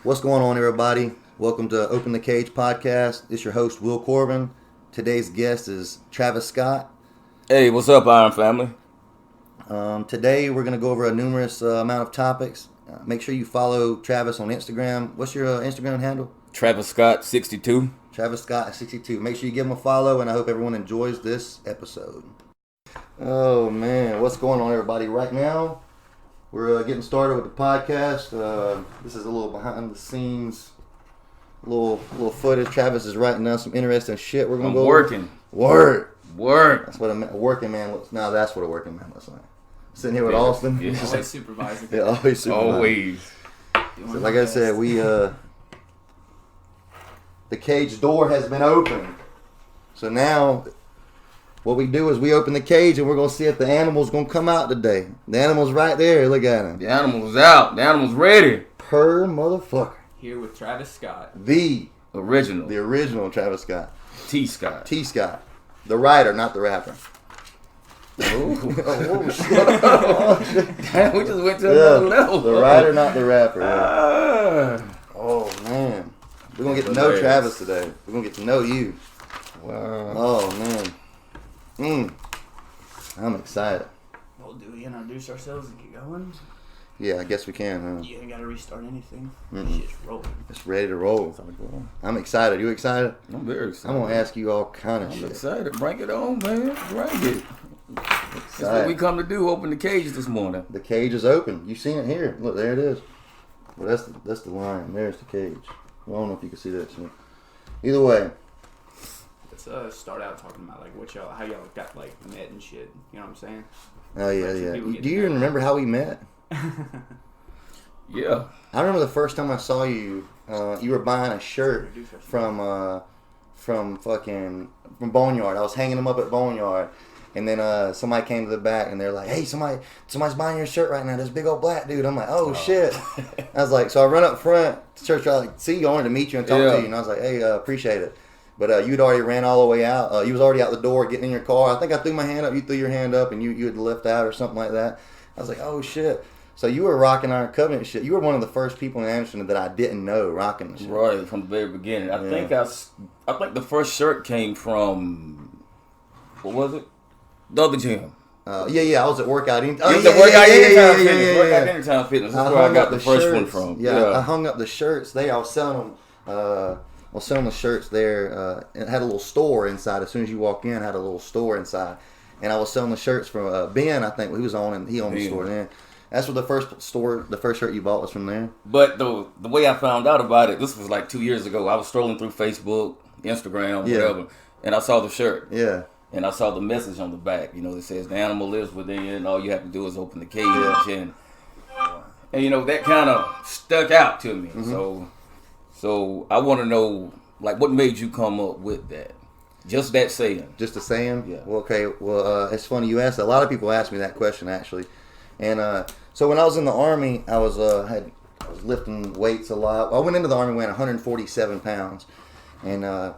What's going on, everybody? Welcome to Open the Cage podcast. It's your host, Will Corbin. Today's guest is Travis Scott. Hey, what's up, Iron Family? Today, we're going to go over a numerous amount of topics. Make sure you follow Travis on Instagram. What's your Instagram handle? Travis Scott 62. Travis Scott 62. Make sure you give him a follow, and I hope everyone enjoys this episode. Oh, man. What's going on, everybody? Right now, we're getting started with the podcast. This is a little behind the scenes, little footage. Travis is writing down some interesting shit. We're gonna go working. Work. That's what a working man looks. Now that's what a working man looks like. Sitting here with Austin. Yeah. Always supervising. Yeah, always supervising. Always. So like I said, the cage door has been opened. So now, what we do is we open the cage and we're gonna see if the animal's gonna come out today. The animal's right there. Look at him. The animal's out. The animal's ready. Per motherfucker. Here with Travis Scott. The Original. Travis Scott. T. Scott. T. Scott. The writer, not the rapper. Oh, shit. Damn, we just went to another level. The writer, not the rapper. Yeah. Oh, man. We're going to get to know Travis today. We're going to get to know you. wow. Oh, man. I'm excited. Well, do we introduce ourselves and get going? Yeah, I guess we can, huh? You ain't got to restart anything. Mm-mm. Shit's rolling. It's ready to roll. I'm excited. You excited? I'm very excited. I'm going to ask you all kind of I'm shit. excited. Bring it on, man. Bring it. That's Excited. what we come to do, open the cage this morning. The cage is open. You've seen it here. Look, there it is. Well, that's the lion. There's the cage. Well, I don't know if you can see that shit. Either way. Let's start out talking about like how y'all got like met and shit. You know what I'm saying? Oh, yeah, Like, yeah. people get Do you to even know. remember how we met? Yeah. I remember the first time I saw you. You were buying a shirt from Boneyard. I was hanging them up at Boneyard, and then somebody came to the back and they're like, "Hey, somebody's buying your shirt right now. This big old black dude." I'm like, "Oh shit!" I was like, so I run up front to church. I like, see you. I wanted to meet you and talk to you, and I was like, "Hey, appreciate it." But you'd already ran all the way out. You was already out the door, getting in your car. I think I threw my hand up. You threw your hand up, and you had left out or something like that. I was like, "Oh shit!" So you were rocking Iron Covenant shit. You were one of the first people in Anderson that I didn't know rocking the shit. Right, from the very beginning. I think the first shirt came from, what was it? The other gym. Yeah, I was at Workout Anytime. It was at Workout Anytime Fitness. That's where I got the first one from. Yeah, I hung up the shirts there. I was selling them. The shirts there. It had a little store inside. As soon as you walk in, it had a little store inside. And I was selling the shirts from Ben, I think. He was on, and he owned the store then. That's what the first shirt you bought was from there. But the way I found out about it, this was like 2 years ago. I was strolling through Facebook, Instagram, whatever, and I saw the shirt. Yeah. And I saw the message on the back. You know, it says the animal lives within. All you have to do is open the cage, and you know that kind of stuck out to me. Mm-hmm. So I want to know, like, what made you come up with that? Just that saying. Just a saying. Yeah. Well, okay. Well, it's funny you asked that. A lot of people ask me that question actually. And so when I was in the Army, I was lifting weights a lot. I went into the Army weighing 147 pounds. And I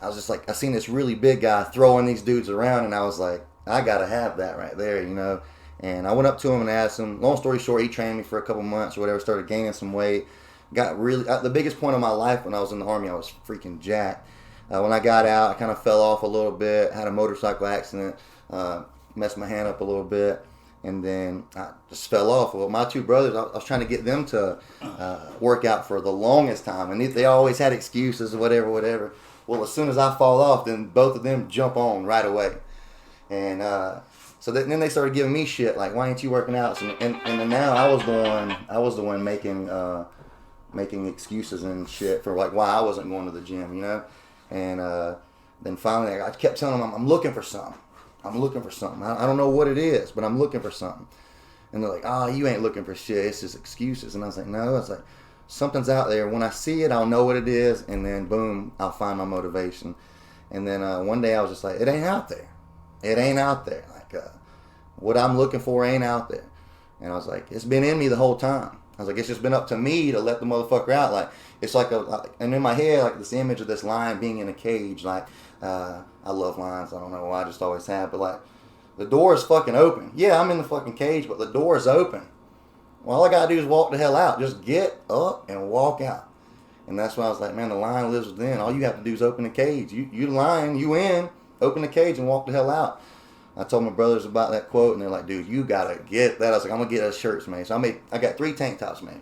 was just like, I seen this really big guy throwing these dudes around. And I was like, I got to have that right there, you know. And I went up to him and asked him. Long story short, he trained me for a couple months or whatever, started gaining some weight. Got really, the biggest point of my life when I was in the Army, I was freaking jacked. When I got out, I kind of fell off a little bit, had a motorcycle accident, messed my hand up a little bit. And then I just fell off. Well, my two brothers, I was trying to get them to work out for the longest time. And they always had excuses or whatever. Well, as soon as I fall off, then both of them jump on right away. And so then they started giving me shit, like, why ain't you working out? So, and then now I was the one making excuses and shit for, like, why I wasn't going to the gym, you know? And then finally I kept telling them, I'm looking for something. I'm looking for something. I don't know what it is, but I'm looking for something. And they're like, oh, you ain't looking for shit. It's just excuses. And I was like, no. It's like, something's out there. When I see it, I'll know what it is. And then, boom, I'll find my motivation. And then one day I was just like, it ain't out there. It ain't out there. Like, what I'm looking for ain't out there. And I was like, it's been in me the whole time. I was like, it's just been up to me to let the motherfucker out. Like, it's like and in my head, like this image of this lion being in a cage, like, I love lions. I don't know why, I just always have. But, like, the door is fucking open. Yeah, I'm in the fucking cage, but the door is open. Well, all I got to do is walk the hell out. Just get up and walk out. And that's why I was like, man, the lion lives within. All you have to do is open the cage. You the lion, you in, open the cage and walk the hell out. I told my brothers about that quote, and they're like, dude, you got to get that. I was like, I'm going to get us shirts made. So I got 3 tank tops made.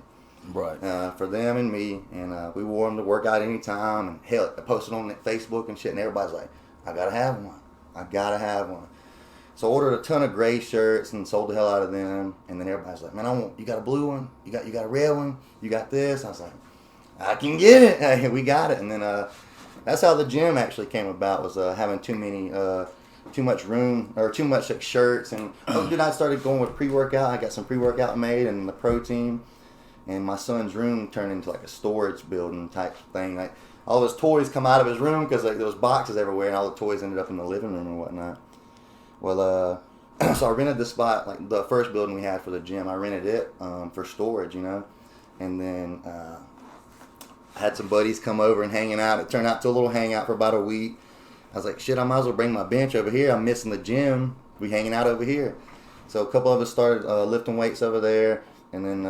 Right. For them and me, and we wore them to work out anytime, and hell, I posted on Facebook and shit, and everybody's like, I gotta have one. I gotta have one. So I ordered a ton of gray shirts and sold the hell out of them, and then everybody's like, man, you got a blue one? You got a red one? You got this? I was like, I can get it. Hey, we got it. And then that's how the gym actually came about, was having too much room, or too much like, shirts, and then I started going with pre-workout. I got some pre-workout made and the protein. And my son's room turned into like a storage building type thing. Like all his toys come out of his room because like there was boxes everywhere, and all the toys ended up in the living room and whatnot. Well, so I rented the spot, like the first building we had for the gym. I rented it for storage, you know. And then I had some buddies come over and hanging out. It turned out to a little hangout for about a week. I was like, shit, I might as well bring my bench over here. I'm missing the gym. We hanging out over here. So a couple of us started lifting weights over there. And then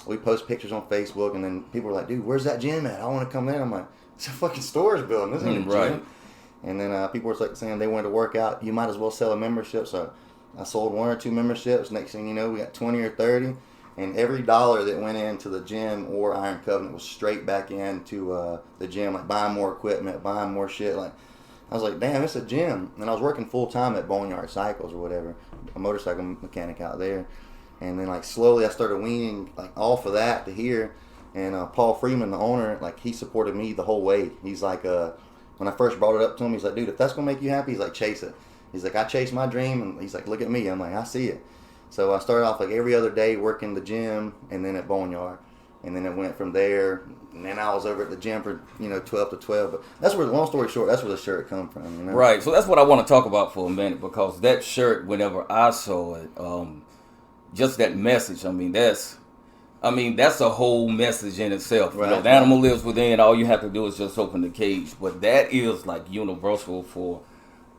we post pictures on Facebook, and then people were like, dude, where's that gym at? I want to come there. I'm like, it's a fucking storage building. This ain't a right. gym. And then people were like saying they wanted to work out. You might as well sell a membership. So I sold 1 or 2 memberships. Next thing you know, we got 20 or 30. And every dollar that went into the gym or Iron Covenant was straight back into the gym, like buying more equipment, buying more shit. Like I was like, damn, it's a gym. And I was working full time at Boneyard Cycles or whatever, a motorcycle mechanic out there. And then, like, slowly I started weaning, like, off of that to here. And Paul Freeman, the owner, like, he supported me the whole way. He's like, when I first brought it up to him, he's like, dude, if that's going to make you happy, he's like, chase it. He's like, I chased my dream. And he's like, look at me. I'm like, I see it. So I started off, like, every other day working the gym and then at Boneyard. And then it went from there. And then I was over at the gym for, 12 to 12. But that's where, long story short, that's where the shirt come from, you know? Right. So that's what I want to talk about for a minute, because that shirt, whenever I saw it, just that message, that's a whole message in itself. Right. You know, the animal lives within. All you have to do is just open the cage. But that is like universal for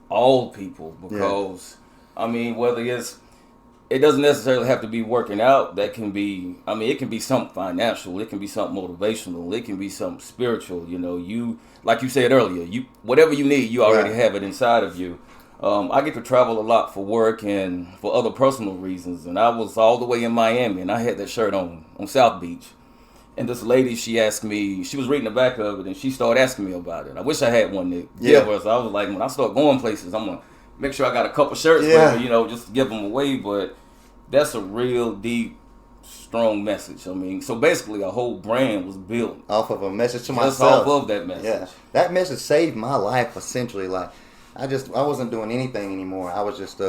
all people, because whether it doesn't necessarily have to be working out. That can be, it can be something financial. It can be something motivational. It can be something spiritual. You, like you said earlier, whatever you need, you already have it inside of you. I get to travel a lot for work and for other personal reasons. And I was all the way in Miami, and I had that shirt on South Beach. And this lady, she asked me, she was reading the back of it, and she started asking me about it. I wish I had one to give her. So I was like, when I start going places, I'm going to make sure I got a couple shirts for me, just to give them away. But that's a real deep, strong message. So basically a whole brand was built off of a message to just myself. Off of that message. Yeah, that message saved my life, essentially. Like, I wasn't doing anything anymore. I was just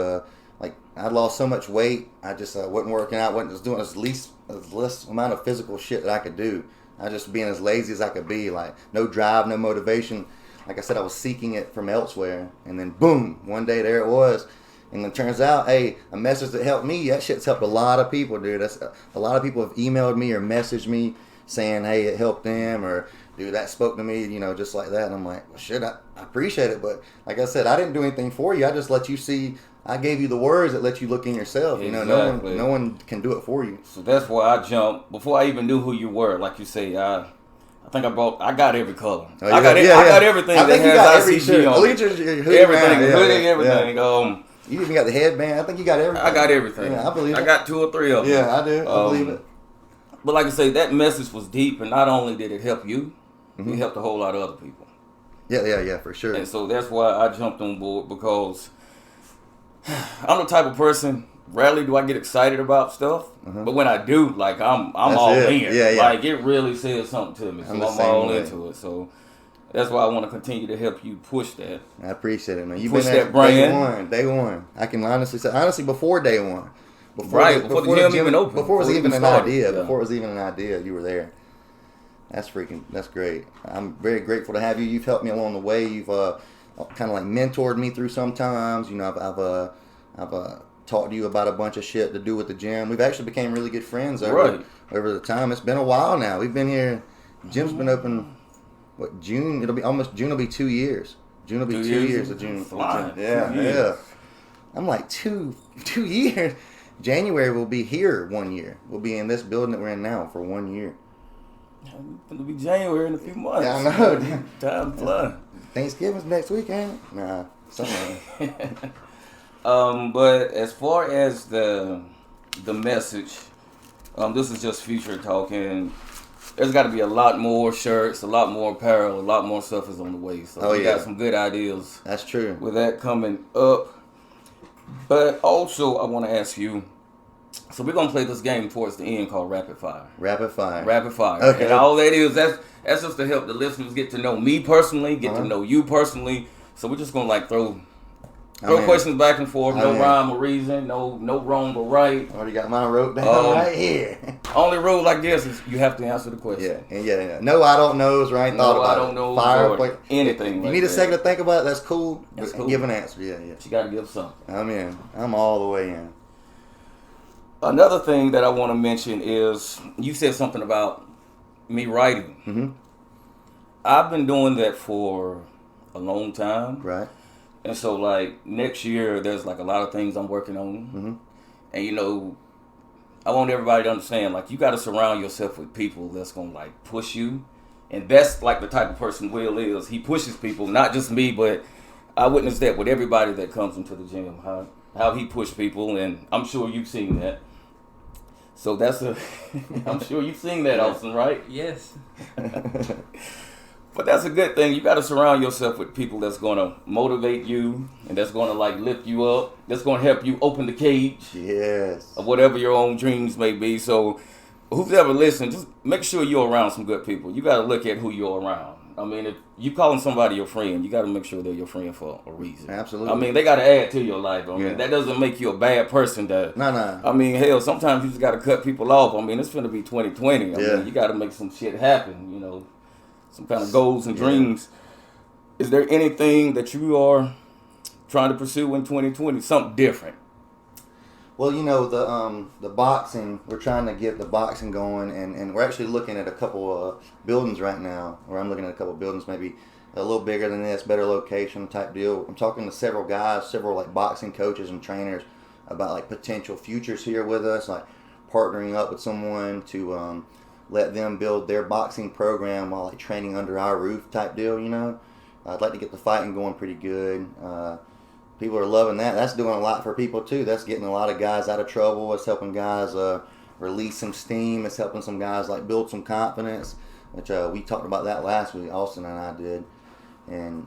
I lost so much weight. I just wasn't working out. Wasn't just doing as less amount of physical shit that I could do. I was just being as lazy as I could be. Like, no drive, no motivation. Like I said, I was seeking it from elsewhere, and then boom, one day there it was. And it turns out, hey, a message that helped me, that shit's helped a lot of people, dude. A lot of people have emailed me or messaged me saying, hey, it helped them, or dude, that spoke to me, just like that. And I'm like, well, shit, I appreciate it. But like I said, I didn't do anything for you. I just let you see. I gave you the words that let you look in yourself. Exactly. No one can do it for you. So that's why I jumped before I even knew who you were. Like you say, I think I got every color. Oh, I got everything I think that you got has every ICG shirt. on. Allegiance, hoodie, Everything. Yeah. You even got the headband. I think you got everything. I got everything. Yeah, I believe it. I got 2 or 3 of them. Yeah, I do. I believe it. But like I say, that message was deep, and not only did it help you, it helped a whole lot of other people. Yeah, for sure. And so that's why I jumped on board, because I'm the type of person, rarely do I get excited about stuff, but when I do, like, I'm all in. Yeah. Like, it really says something to me, so I'm all way. into it. So that's why I want to continue to help you push that. I appreciate it, man. You've Push been there that brand. Day one. I can honestly say, before day one. Before the gym even opened. Before it was even an started. idea. Yeah. Before it was even an idea, you were there. That's great. I'm very grateful to have you. You've helped me along the way. You've kind of like mentored me through sometimes. I've talked to you about a bunch of shit to do with the gym. We've actually became really good friends over the time. It's been a while now. We've been here. Gym's been open. June? June will be 2 years. June will be 2 years of June. Flying. Yeah. I'm like 2 years. January will be here 1 year. We'll be in this building that we're in now for 1 year. It'll be January in a few months. Yeah, I know. Time fly. Thanksgiving's next week, ain't it? Nah, something. But as far as the message, this is just future talking. There's got to be a lot more shirts, a lot more apparel, a lot more stuff is on the way. So we got some good ideas. That's true. With that coming up. But also, I want to ask you. So we're gonna play this game towards the end called Rapid Fire. Rapid Fire. Rapid Fire. Okay. And all that is that's just to help the listeners get to know me personally, get to know you personally. So we're just gonna like throw questions back and forth. No rhyme or reason. No wrong or right. Already got mine wrote down right here. Only rule like this is you have to answer the question. Yeah. No, I don't knows, right? No, Thought about I don't know. Fire, anything. You like need a that. second to think about it. That's cool. That's cool. Give an answer. Yeah. You got to give something. I'm in. I'm all the way in. Another thing that I want to mention is you said something about me writing. Mm-hmm. I've been doing that for a long time. Right. And so, like, next year, there's, like, a lot of things I'm working on. Mm-hmm. And, you know, I want everybody to understand, like, you got to surround yourself with people that's going to, like, push you. And that's, like, the type of person Will is. He pushes people, not just me, but I witness that with everybody that comes into the gym, how he pushed people. And I'm sure you've seen that. So that's I'm sure you've seen that, Austin, right? Yes. But that's a good thing. You got to surround yourself with people that's going to motivate you and that's going to like lift you up. That's going to help you open the cage. Yes. Of whatever your own dreams may be. So who's ever listened, just make sure you're around some good people. You got to look at who you're around. I mean, if you calling somebody your friend, you got to make sure they're your friend for a reason. Absolutely. I mean, they got to add to your life. I mean, that doesn't make you a bad person. No. I mean, hell, sometimes you just got to cut people off. I mean, it's going to be 2020. I mean, you got to make some shit happen, you know, some kind of goals and dreams. Is there anything that you are trying to pursue in 2020? Something different? Well, you know, the boxing, we're trying to get the boxing going, and we're actually looking at a couple buildings right now, or I'm looking at a couple buildings maybe a little bigger than this, better location type deal. I'm talking to several guys, several like boxing coaches and trainers about like potential futures here with us, like partnering up with someone to let them build their boxing program while like training under our roof type deal, you know. I'd like to get the fighting going pretty good. People are loving that. That's doing a lot for people too. That's getting a lot of guys out of trouble. It's helping guys release some steam. It's helping some guys like build some confidence, which we talked about that last week. Austin and I did. And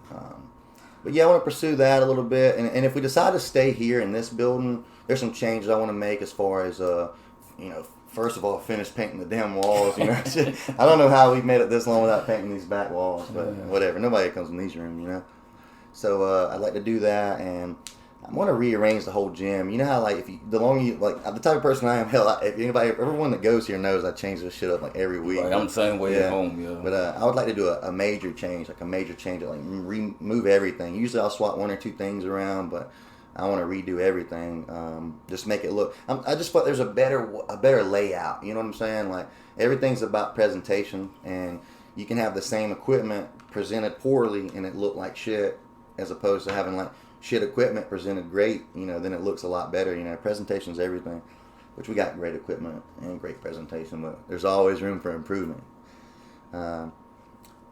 but yeah, I want to pursue that a little bit. And if we decide to stay here in this building, there's some changes I want to make as far as you know. First of all, finish painting the damn walls. You know, I don't know how we made it this long without painting these back walls, but whatever. Nobody comes in these rooms, you know. So I'd like to do that, and I want to rearrange the whole gym. You know how like the longer you like the type of person I am. Hell, if everyone that goes here knows I change this shit up like every week. Right, I'm the same way at home. Yeah. But I would like to do a major change, like remove everything. Usually I'll swap one or two things around, but I want to redo everything. Just make it look. I just thought there's a better layout. You know what I'm saying? Like everything's about presentation, and you can have the same equipment presented poorly and it look like shit, as opposed to having like shit equipment presented great. You know, then it looks a lot better. You know, presentation's everything. Which we got great equipment and great presentation, but there's always room for improvement.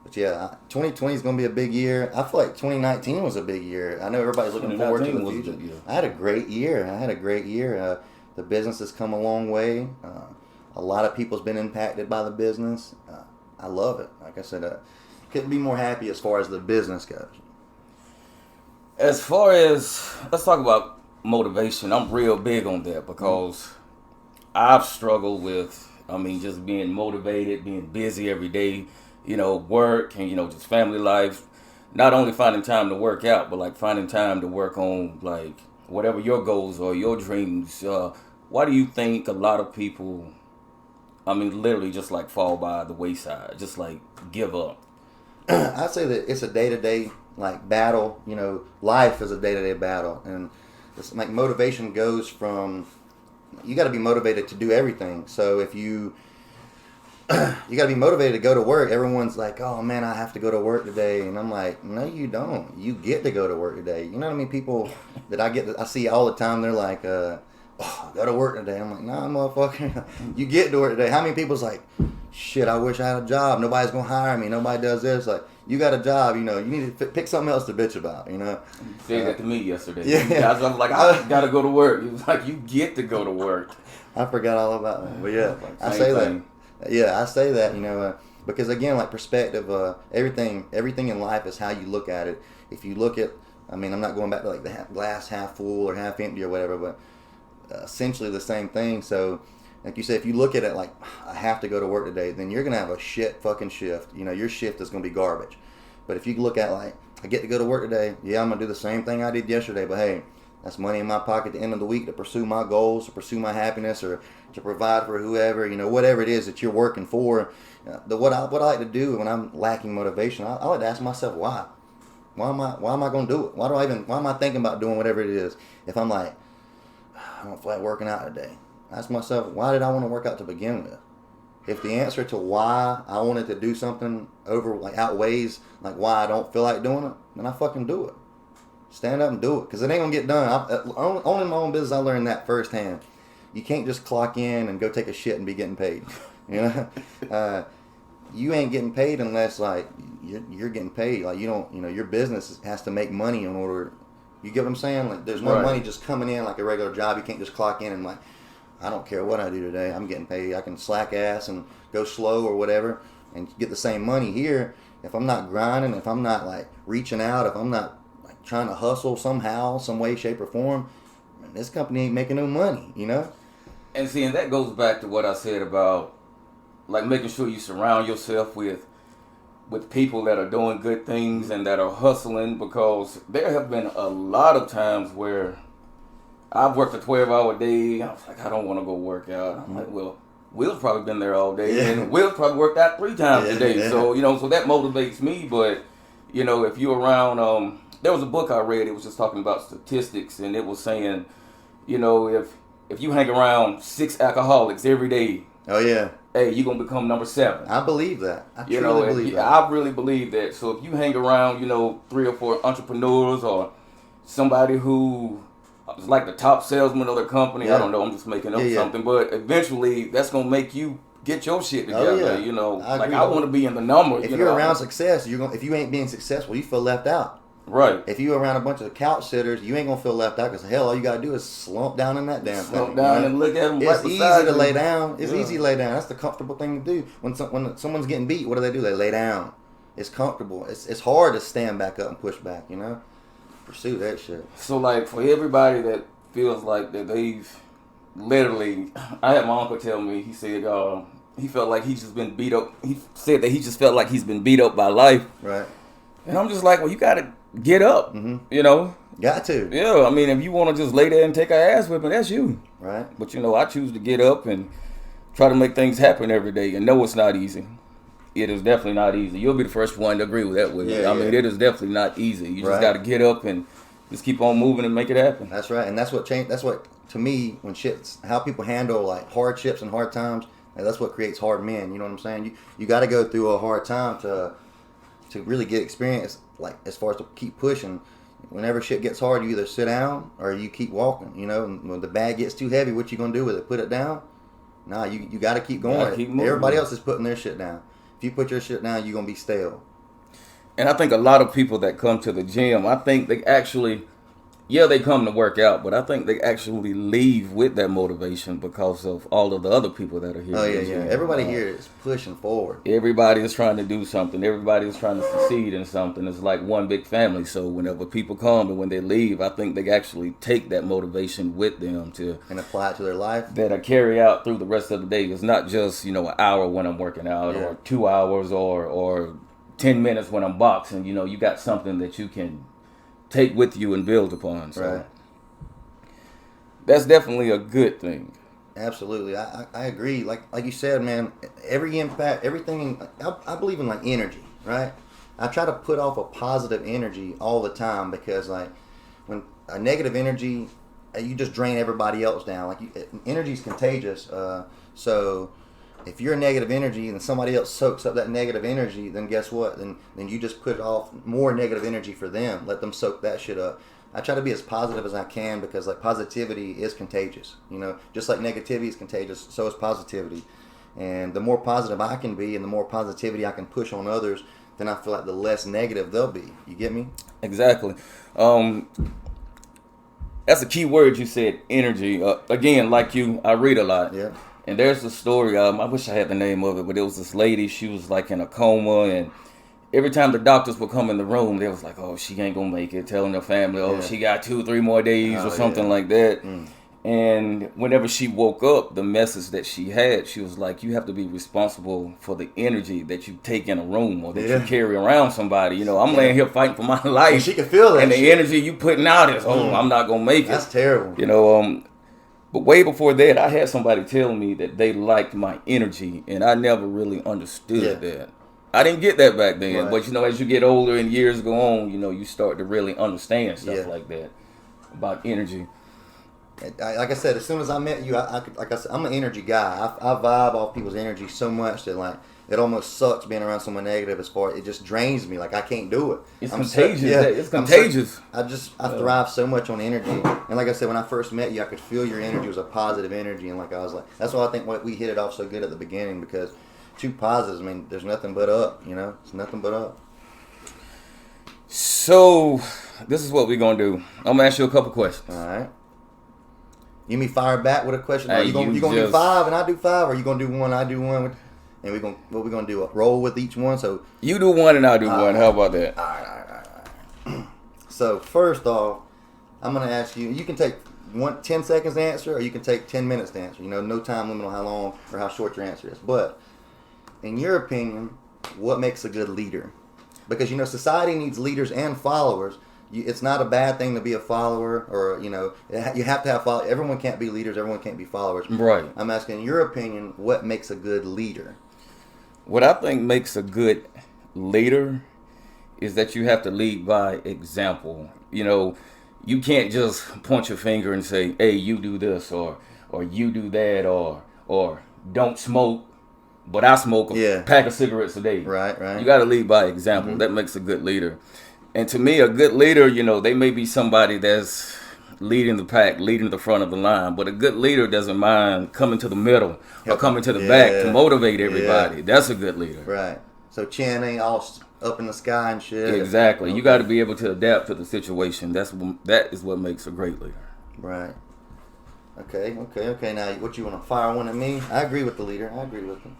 But yeah, 2020 is going to be a big year. I feel like 2019 was a big year. I know everybody's looking forward to the future. I had a great year. The business has come a long way. A lot of people's been impacted by the business. I love it. Like I said, couldn't be more happy as far as the business goes. As far as, let's talk about motivation. I'm real big on that because I've struggled with, just being motivated, being busy every day, work and, just family life. Not only finding time to work out, but like finding time to work on like whatever your goals or your dreams. Why do you think a lot of people, literally just like fall by the wayside, just like give up? I'd say that it's a day-to-day like battle. Life is a day-to-day battle, and it's like motivation goes from, you got to be motivated to do everything. So if you got to be motivated to go to work. Everyone's like, oh man, I have to go to work today, and I'm like, no, you don't. You get to go to work today. You know what I mean? People that I see all the time, they're like, oh, go to work today. I'm like, nah, motherfucker, you get to work today. How many people's like, shit, I wish I had a job. Nobody's gonna hire me. Nobody does this. Like, you got a job, you know. You need to pick something else to bitch about, you know. You said that to me yesterday. Yeah. I was like, I gotta go to work. He was like, you get to go to work. I forgot all about that. But yeah, Like, I same say thing. that. Yeah, I say that, you know, because again, like perspective, everything in life is how you look at it. If you look at, I mean, I'm not going back to like the glass half full or half empty or whatever, but essentially the same thing. So, like you said, if you look at it like, I have to go to work today, then you're going to have a shit fucking shift. You know, your shift is going to be garbage. But if you look at like, I get to go to work today, yeah, I'm going to do the same thing I did yesterday, but hey, that's money in my pocket at the end of the week to pursue my goals, to pursue my happiness, or to provide for whoever, you know, whatever it is that you're working for. What I like to do when I'm lacking motivation, I like to ask myself why. Why am I going to do it? Why am I thinking about doing whatever it is? If I'm like, I don't feel like working out today, ask myself, why did I want to work out to begin with? If the answer to why I wanted to do something outweighs like why I don't feel like doing it, then I fucking do it. Stand up and do it, because it ain't gonna get done. Owning my own business, I learned that firsthand. You can't just clock in and go take a shit and be getting paid. You know, you ain't getting paid unless like you're getting paid. Like you don't, you know, your business has to make money in order. You get what I'm saying? Like there's no Right. money just coming in like a regular job. You can't just clock in and like, I don't care what I do today, I'm getting paid. I can slack ass and go slow or whatever and get the same money here. If I'm not grinding, if I'm not like reaching out, if I'm not like trying to hustle somehow, some way, shape, or form, man, this company ain't making no money, you know? And see, and that goes back to what I said about like making sure you surround yourself with people that are doing good things and that are hustling, because there have been a lot of times where I've worked a 12-hour day. I was like, I don't want to go work out. I'm like, well, Will's probably been there all day, Yeah. and Will's probably worked out 3 times Yeah, a day. yeah. So, you know, so that motivates me. But, you know, if you're around, there was a book I read. It was just talking about statistics, and it was saying, you know, if you hang around 6 alcoholics every day, Oh yeah, hey, you're gonna become number 7. I believe that. I You truly know, believe that. I really believe that. So if you hang around, you know, 3 or 4 entrepreneurs or somebody who is like the top salesman of their company, Yeah. I don't know, I'm just making up Yeah, yeah. something, but eventually that's gonna make you get your shit Oh, together. yeah. You know, I like agree I with want to be in the number. If you you're know, around success, if you ain't being successful, you feel left out. right? If you're around a bunch of couch sitters, you ain't gonna feel left out, because hell, all you gotta do is slump down in that damn Slow thing. down you know? and look at them. It's right easy beside to you. lay down. It's Yeah. easy to lay down. That's the comfortable thing to do. When someone's getting beat, what do? They lay down. It's comfortable. It's hard to stand back up and push back. You know, pursue that shit. So like for everybody that feels like that they've literally, I had my uncle tell me, he said he felt like he's just been beat up. He said that he just felt like he's been beat up by life. Right. And I'm just like, well, you gotta get up, you know? Got to. Yeah, I mean, if you want to just lay there and take a ass whipping, that's you. Right. But, you know, I choose to get up and try to make things happen every day. And no, it's not easy. It is definitely not easy. You'll be the first one to agree with that, Will. Yeah, I mean, yeah. it is definitely not easy. You Right. just got to get up and just keep on moving and make it happen. That's right. And that's what changed. That's what, to me, when shit's how people handle like hardships and hard times. Like, that's what creates hard men. You know what I'm saying? You got to go through a hard time to really get experience. Like as far as to keep pushing. Whenever shit gets hard, you either sit down or you keep walking. You know, and when the bag gets too heavy, what you gonna do with it? Put it down? Nah, you got to keep going. Gotta keep moving. Everybody else is putting their shit down. If you put your shit down, you're gonna be stale. And I think a lot of people that come to the gym, I think they actually, yeah, they come to work out, but I think they actually leave with that motivation because of all of the other people that are here. Oh in yeah, the yeah. gym. Everybody here is pushing forward. Everybody is trying to do something. Everybody is trying to succeed in something. It's like one big family. So whenever people come and when they leave, I think they actually take that motivation with them to And apply it to their life. that I carry out through the rest of the day. It's not just, you know, an hour when I'm working out Yeah. or 2 hours or 10 minutes when I'm boxing. You know, you got something that you can take with you and build upon. So Right. that's definitely a good thing. Absolutely, I agree. Like you said, man. Every impact, everything. I believe in like energy, right? I try to put off a positive energy all the time, because like when a negative energy, you just drain everybody else down. Like energy is contagious. So if you're a negative energy and somebody else soaks up that negative energy, then guess what? Then you just put off more negative energy for them. Let them soak that shit up. I try to be as positive as I can, because like positivity is contagious. You know, just like negativity is contagious, so is positivity. And the more positive I can be and the more positivity I can push on others, then I feel like the less negative they'll be. You get me? Exactly. That's a key word you said, energy. Again, like you, I read a lot. Yeah. And there's a story, I wish I had the name of it, but it was this lady, she was like in a coma, and every time the doctors would come in the room, they was like, oh, she ain't gonna make it, telling her family, oh, Yeah. she got 2-3 more days Oh, or something yeah. like that. Mm. And whenever she woke up, the message that she had, she was like, you have to be responsible for the energy that you take in a room or that Yeah. you carry around somebody. You know, I'm Yeah. laying here fighting for my life. And she can feel that And the shit. energy you putting out is, oh, I'm not gonna make it. That's terrible. You know, but way before that, I had somebody tell me that they liked my energy, and I never really understood that. I didn't get that back then, Right. but you know, as you get older and years go on, you know, you start to really understand stuff Yeah. like that about energy. Like I said, as soon as I met you, like I said, I'm an energy guy. I vibe off people's energy so much that like it almost sucks being around someone negative. As far it just drains me. Like I can't do it. It's I'm contagious. It's I'm contagious. I thrive so much on energy. And like I said, when I first met you, I could feel your energy was a positive energy. And like I was like, that's why I think we hit it off so good at the beginning, because two positives. I mean, there's nothing but up. You know, it's nothing but up. So this is what we're gonna do. I'm gonna ask you a couple questions. All right. You me fire back with a question? Hey, Are you gonna you do just- 5 and I do 5, or you gonna do 1, I do 1? And what we gonna do? Roll with each one. So You do one and I'll do one. How about that? all right. So first off, I'm gonna ask you. You can take 10 seconds to answer, or you can take 10 minutes to answer. You know, no time limit on how long or how short your answer is. But in your opinion, what makes a good leader? Because you know, society needs leaders and followers. It's not a bad thing to be a follower, or you know, you have to have followers. Everyone can't be leaders. Everyone can't be followers. Right. I'm asking, in your opinion, what makes a good leader? What I think makes a good leader is that you have to lead by example. You know, you can't just point your finger and say, "Hey, you do this," or "You do that," or "Don't smoke," but I smoke a pack of cigarettes a day. Right. You got to lead by example. That makes a good leader. And to me, a good leader, you know, they may be somebody that's leading the pack, leading the front of the line, but a good leader doesn't mind coming to the middle or coming to the back to motivate everybody. Yeah. That's a good leader. Right. So chin ain't all up in the sky and shit. Exactly. Okay. You got to be able to adapt to the situation. That is what makes a great leader. Right. Okay. Now, what you want to fire one at me? I agree with the leader. I agree with him.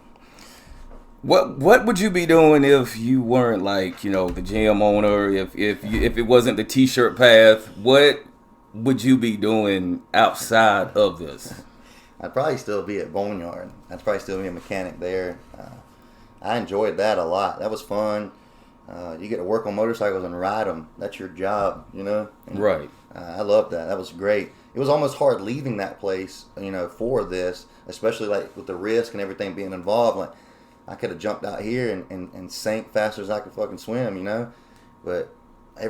What would you be doing if you weren't like, you know, the gym owner? If it wasn't the t-shirt path, what would you be doing outside of this? I'd probably still be at Boneyard. I'd probably still be a mechanic there. I enjoyed that a lot. That was fun. You get to work on motorcycles and ride them. That's your job, you know? And, Right. I loved that. That was great. It was almost hard leaving that place, you know, for this, especially like with the risk and everything being involved. Like, I could have jumped out here and sank faster as I could fucking swim, you know? But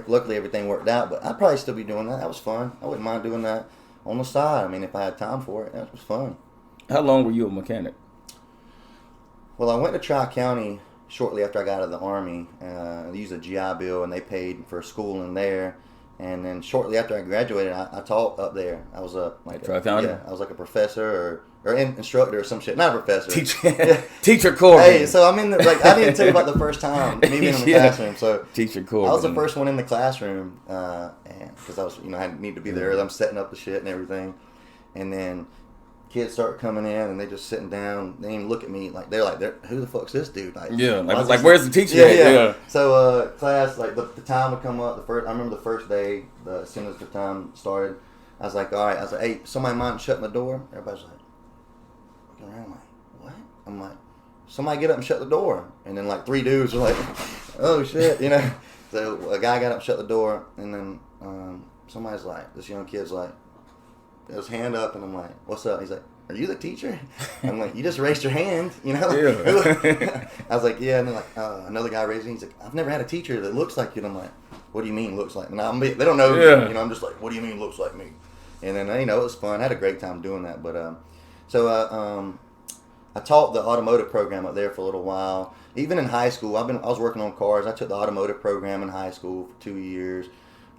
luckily everything worked out. But I'd probably still be doing that. That was fun. I wouldn't mind doing that on the side. I mean, if I had time for it, that was fun. How long were you a mechanic? Well, I went to Tri-County shortly after I got out of the Army. I used a GI Bill, and they paid for schooling there. And then shortly after I graduated, I taught up there. I was Tri-County? I was like a professor or instructor or some shit. Not a professor. Teacher Corbin. Hey, so I'm in the, like, I didn't tell you about the first time me being in the classroom. So Teacher Corbin. I was the first one in the classroom, and because I was, you know, I need to be there. I'm setting up the shit and everything, and then kids start coming in and they just sitting down. They didn't even look at me like they're like, who the fuck's this dude? Like, like where's the teacher at? Yeah. So class, like the time would come up. I remember the first day, as soon as the time started, I was like, all right. I was like, hey, somebody mind shutting the door? Everybody's like, looking around, like, what? I'm like, somebody get up and shut the door. And then like 3 dudes were like, oh shit, you know. So a guy got up and shut the door, and then somebody's like, this young kid's like, his hand up, and I'm like, what's up? He's like, are you the teacher? I'm like, you just raised your hand, you know? Yeah. I was like, yeah. And then like another guy raised his hand. He's like, I've never had a teacher that looks like you. And I'm like, what do you mean looks like me? And they don't know, you know, I'm just like, what do you mean looks like me? And then, you know, it was fun. I had a great time doing that. But I taught the automotive program up there for a little while. Even in high school, I was working on cars. I took the automotive program in high school for 2 years.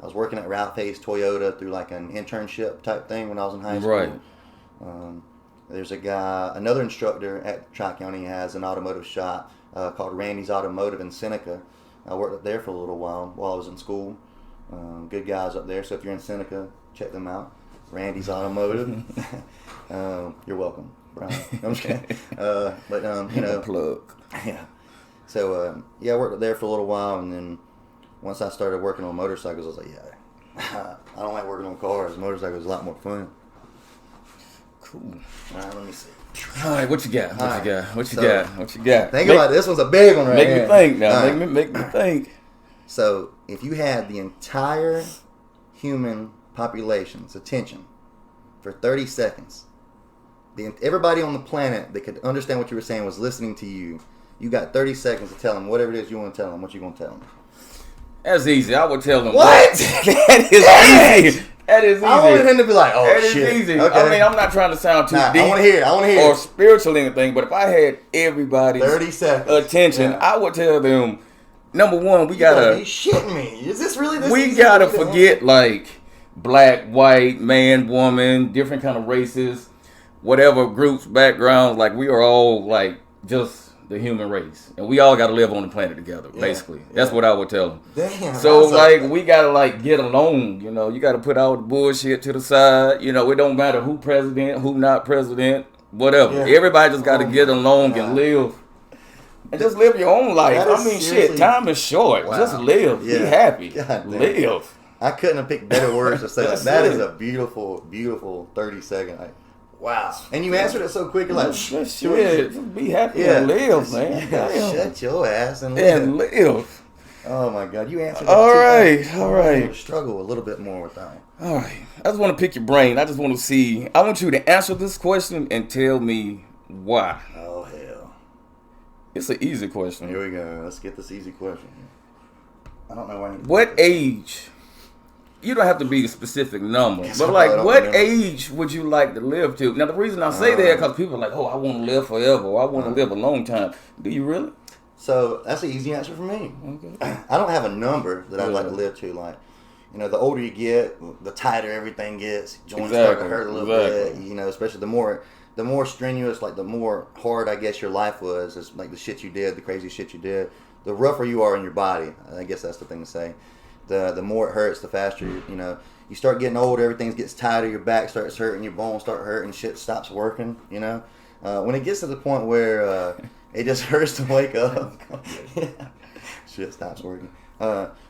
I was working at Ralph Hayes Toyota through like an internship type thing when I was in high school. Right. There's a guy, another instructor at Tri-County has an automotive shop called Randy's Automotive in Seneca. I worked up there for a little while I was in school. Good guys up there. So if you're in Seneca, check them out. Randy's Automotive. You're welcome, Brian. I'm just kidding. Plug. Yeah. So I worked up there for a little while, and then once I started working on motorcycles, I was like, yeah, I don't like working on cars. Motorcycles is a lot more fun. Cool. All right, let me see. All right, what you got? What you So, got? Think about it. This one's a big one right Make here. me think now. All right. Make me think. So, if you had the entire human population's attention for 30 seconds, everybody on the planet that could understand what you were saying was listening to you, you got 30 seconds to tell them whatever it is you want to tell them. What you going to tell them? That's easy. I would tell them. What? That is easy. That is easy. I wanted him to be like, oh, that shit. is easy. Okay. I mean, I'm not trying to sound too deep. I want to hear it. Or spiritual anything, but if I had everybody's 30 seconds. attention, Yeah. I would tell them, number one, we You gotta be gotta shitting me. Is this really this we easy gotta for you to forget like black, white, man, woman, different kind of races, whatever groups, backgrounds. Like we are all like just the human race, and we all gotta live on the planet together. Yeah. Basically, that's what I would tell them. Damn. So that's like we gotta like get along, you know. You gotta put all the bullshit to the side. You know, it don't matter who president, who not president, whatever. Yeah. Everybody just gotta Oh get along my and God. live. And just live your own life. That is I mean, seriously- shit, time is short. Wow. Just live. Be Yeah. happy. God damn. Live. I couldn't have picked better words to say. That's That it. is a beautiful, beautiful 30-second. Like, wow. And you answered it so quick. You're like, Shit, shit. just be happy Yeah. and live, man. Yeah, Damn. shut your ass and live. And live. Oh my God, you answered. All it too right, fast. all right. I'm gonna struggle a little bit more with that one. All right. I just want to pick your brain. I just want to see. I want you to answer this question and tell me why. Oh hell. It's an easy question. Here we go. Let's get this easy question. I don't know why. What age? You don't have to be a specific number, Guess but I like, don't what remember. age would you like to live to? Now, the reason I say that because people are like, "Oh, I want to live forever," or "I want to live a long time." Do you really? So that's the easy answer for me. Okay. I don't have a number that I'd like to Yeah. live to. Like, you know, the older you get, the tighter everything gets. Joints start to Exactly, hurt a little bit. exactly. You know, especially the more strenuous, like the more hard I guess your life was, is like the shit you did, the crazy shit you did. The rougher you are in your body, I guess that's the thing to say. The more it hurts, the faster you know. You start getting older, everything gets tighter. Your back starts hurting, your bones start hurting, shit stops working. You know, when it gets to the point where it just hurts to wake up. Shit stops working.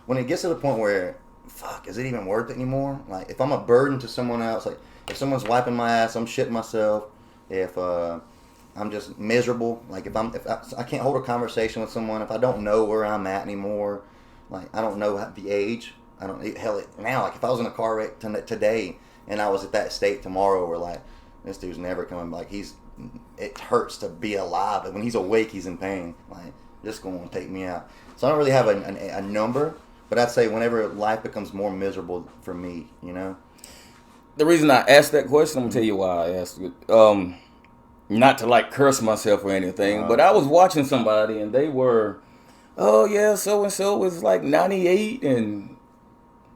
When it gets to the point where, fuck, is it even worth it anymore? Like, if I'm a burden to someone else, like, if someone's wiping my ass, I'm shitting myself. If I'm just miserable, like, if I can't hold a conversation with someone, if I don't know where I'm at anymore, like, I don't know the age. I don't, hell, now, like, if I was in a car wreck today and I was at that state tomorrow where, like, this dude's never coming back, it hurts to be alive. But when he's awake, he's in pain. Like, just going to take me out. So I don't really have a number, but I'd say whenever life becomes more miserable for me, you know? The reason I asked that question, I'm gonna tell you why I asked it. Not to like curse myself or anything, but I was watching somebody and they were, oh yeah, so and so was like 98,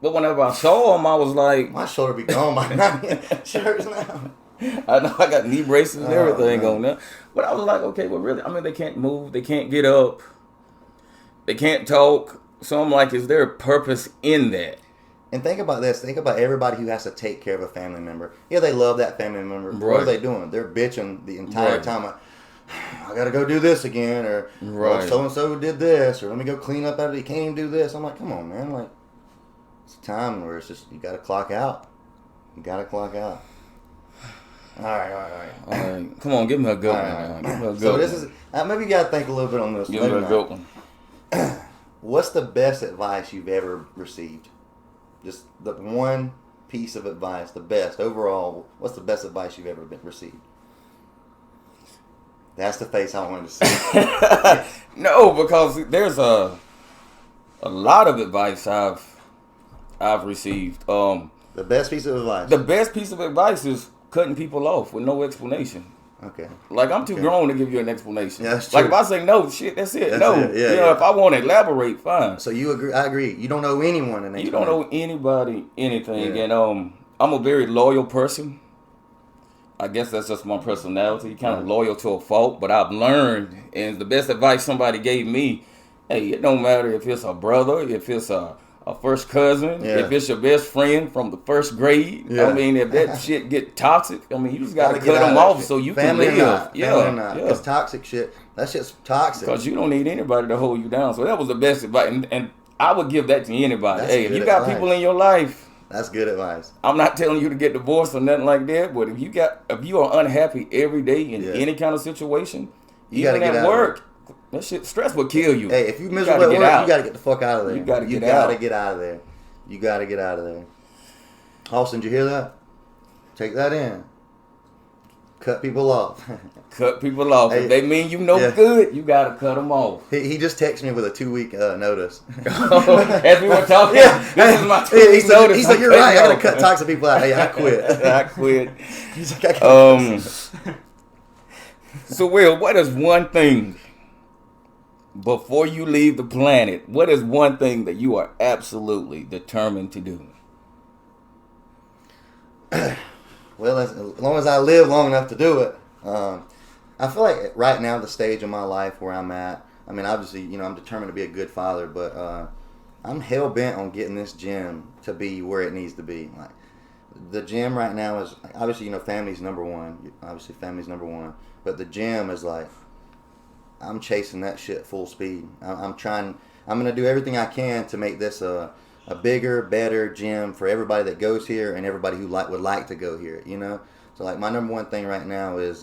but whenever I saw them, I was like, My shoulder be gone by now. Shirts now. I know I got knee braces and everything man. on there, but I was like, okay, well really, I mean they can't move, they can't get up, they can't talk, so I'm like, is there a purpose in that? And think about this. Think about everybody who has to take care of a family member. Yeah, they love that family member. But what are Right. they doing? They're bitching the entire Right. time. Like, I got to go do this again. Or Right. so-and-so did this. Or let me go clean up after you can't even do this. I'm like, come on, man. Like, it's a time where it's just, you got to clock out. You got to clock out. All right. All right, come on, give me a good All one. right. Now. Give me a good So one. this is, maybe you got to think a little bit on this. Give Maybe me a not. good one. What's the best advice you've ever received? Just the one piece of advice, the best overall. What's the best advice you've ever received? That's the face I wanted to see. No, because there's a lot of advice I've received. The best piece of advice. The best piece of advice is cutting people off with no explanation. Okay. Like, I'm too Okay. grown to give you an explanation. Yeah, that's like, true. if I say no, shit, that's it. That's no. it. Yeah, you know, yeah. if I want to elaborate, fine. So you agree? I agree. You don't know anyone in You don't know anybody anything. Yeah. And I'm a very loyal person. I guess that's just my personality, kind of loyal to a fault. But I've learned, and the best advice somebody gave me, hey, it don't matter if it's a brother, if it's a first cousin, if it's your best friend from the first grade. Yeah. I mean, if that shit get toxic, I mean, you just gotta Get cut out them of that off shit. so you Family can or live. not, family or not. Yeah. It's toxic shit. That shit's toxic. Because you don't need anybody to hold you down. So that was the best advice. And I would give that to anybody. That's Hey, if good you got advice. people in your life, That's good advice. I'm not telling you to get divorced or nothing like that, but if you are unhappy every day in any kind of situation, You gotta even get at out of work, that shit, stress will kill you. Hey, if you gotta miserable at get work, out. you gotta get the fuck out of there. You gotta get get out. out of there. You gotta get out of there. Austin, did you hear that? Take that in. Cut people off. Cut people off. Hey, If they mean you yeah. good, you gotta cut them off. he just texted me with a 2-week notice. As we were talking, Yeah. this is my He's like, notice. you're right. I gotta cut toxic people out. Hey, I quit. I quit. He's like, I can't. So, Will, what is one thing before you leave the planet? What is one thing that you are absolutely determined to do? Well, as long as I live long enough to do it, I feel like right now, the stage of my life where I'm at, I mean, obviously, I'm determined to be a good father, but I'm hell bent on getting this gym to be where it needs to be. Like, the gym right now is obviously, family's number one. Obviously, family's number one, but the gym is like, I'm chasing that shit full speed. I'm gonna do everything I can to make this a bigger, better gym for everybody that goes here and everybody who would like to go here. So like my number one thing right now is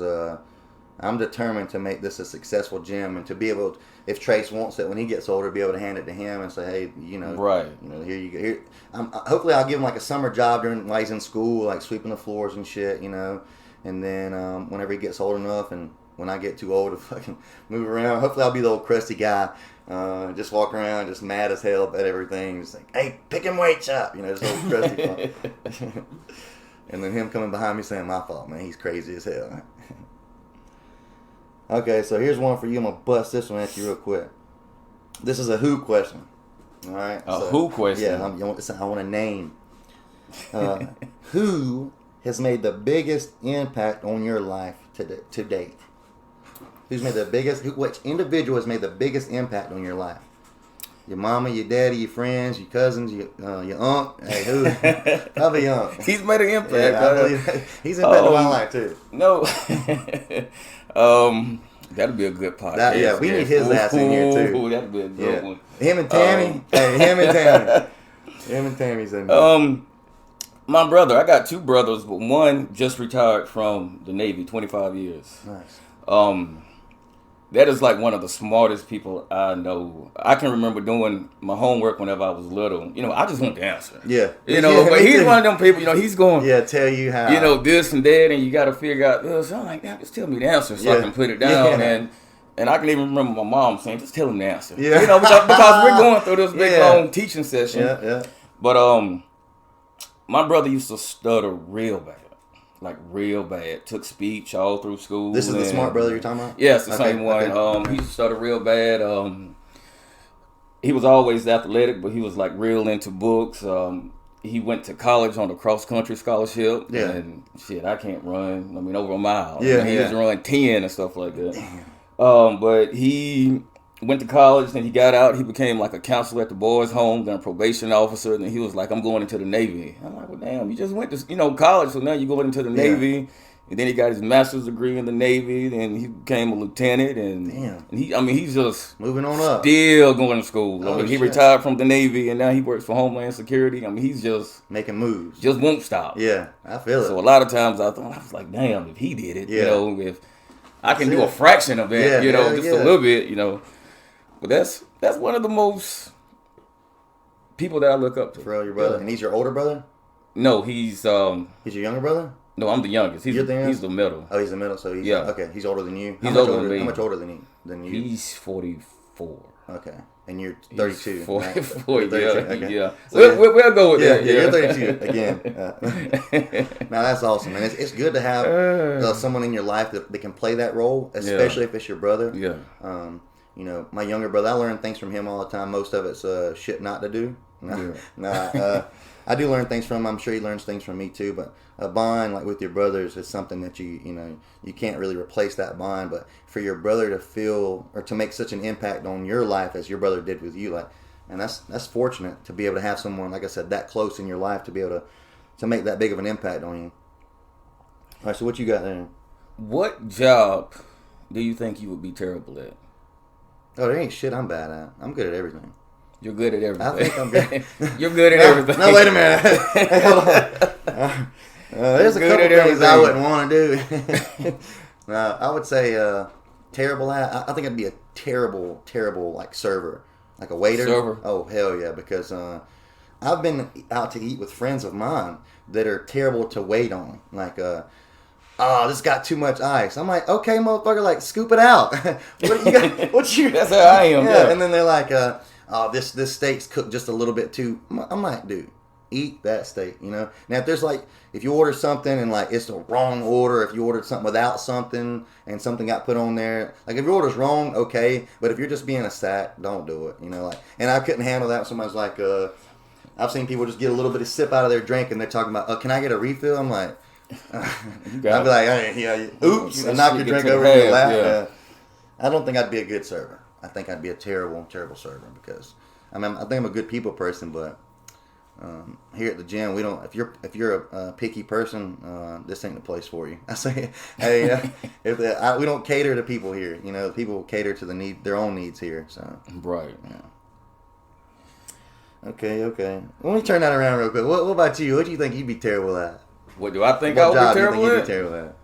I'm determined to make this a successful gym and to be able to, if Trace wants it when he gets older, be able to hand it to him and say, hey, Right. Here you go. Here, hopefully I'll give him like a summer job while he's in school, like sweeping the floors and shit, and then whenever he gets old enough and when I get too old to fucking move around, hopefully I'll be the old crusty guy, just walk around just mad as hell at everything, just like, hey, picking weights up, just old crusty fuck. And then him coming behind me saying, my fault, man, he's crazy as hell. Okay, so here's one for you. I'm going to bust this one at you real quick. This is a who question. All right? Who question? Yeah, I want a name. Who has made the biggest impact on your life to date? Who's made the biggest, which individual has made the biggest impact on your life? Your mama, your daddy, your friends, your cousins, your aunt. Hey, who? Probably your aunt. He's made an impact. Yeah, I believe he's impacted my life too. No. That'd be a good podcast. We need his ass in here too. Ooh, that'd be a good one. Him and Tammy. Him and Tammy. Him and Tammy's in there. My brother, I got two brothers, but one just retired from the Navy, 25 years. Nice. That is like one of the smartest people I know. I can remember doing my homework whenever I was little. I just want the answer. Yeah. But he's one of them people, he's going, tell you how. This and that, and you got to figure out this. I'm like, just tell me the answer so I can put it down. And I can even remember my mom saying, just tell him the answer. Yeah. Because we're going through this big, long teaching session. Yeah. But my brother used to stutter real bad. Like real bad. Took speech all through school. This is the smart brother you're talking about? Yes, the same one. Okay. He used to stutter real bad. He was always athletic, but he was like real into books. He went to college on a cross country scholarship. Yeah. And shit, I can't run. Over a mile. Yeah. He was running 10 and stuff like that. Damn. But he went to college, then he got out. He became like a counselor at the boys' home, then a probation officer. And then he was like, I'm going into the Navy. I'm like, well, damn, you just went to college, so now you're going into the Navy. And then he got his master's degree in the Navy. Then he became a lieutenant. And he's just moving on up. Still going to school. He Shit. retired from the Navy, and now he works for Homeland Security. He's just making moves. Just won't stop. Yeah, I feel it. So a lot of times I was like, damn, if he did it, if I can do a fraction of it, just a little bit, But that's one of the most people that I look up to. For real, your brother, and he's your older brother? No, he's your younger brother. No, I'm the youngest. He's the middle. Oh, he's the middle. So he's okay. He's older than you. He's older than me. How much older than you? He's 44. Okay, and you're 32. 44. Right? 32. Okay. Yeah. So we'll go with that. Yeah, you're 32 again. Now that's awesome, man. It's good to have someone in your life that can play that role, especially if it's your brother. Yeah. My younger brother, I learn things from him all the time. Most of it's shit not to do. I do learn things from him. I'm sure he learns things from me too. But a bond like with your brothers is something that you can't really replace that bond. But for your brother to feel or to make such an impact on your life as your brother did with you, like, and that's fortunate to be able to have someone, like I said, that close in your life to be able to make that big of an impact on you. All right, so what you got there? What job do you think you would be terrible at? Oh, there ain't shit I'm bad at. I'm good at everything. You're good at everything. I think I'm good. You're good at everything. No, wait a minute. Hey, hold on. There's a Good couple at things I everything. wouldn't want to do. I would say terrible at. I think I'd be a terrible like server, like a waiter. Server? Oh hell yeah! Because I've been out to eat with friends of mine that are terrible to wait on. Like, oh, this got too much ice. I'm like, okay, motherfucker, like scoop it out. What you got? What you? That's how I am. Yeah. And then they're like, oh, this steak's cooked just a little bit too. I'm like, dude, eat that steak, you know. Now if there's like, if you order something and like it's the wrong order, if you ordered something without something and something got put on there, like if your order's wrong, okay, but if you're just being a sack, don't do it, you know. Like, and I couldn't handle that. Somebody's like, I've seen people just get a little bit of sip out of their drink and they're talking about, can I get a refill? I'm like, I'd be like, hey, yeah, oops, and knock your drink over in your lap. Yeah. I don't think I'd be a good server. I think I'd be a terrible server because I think I'm a good people person, but here at the gym we don't. If you're a picky person, this ain't the place for you. I say, hey, we don't cater to people here. You know, people cater to their own needs here. So Right. yeah. Okay. Let me turn that around real quick. What about you? What do you think you'd be terrible at? What do I think What I would job be do you think terrible you'd at? be terrible at?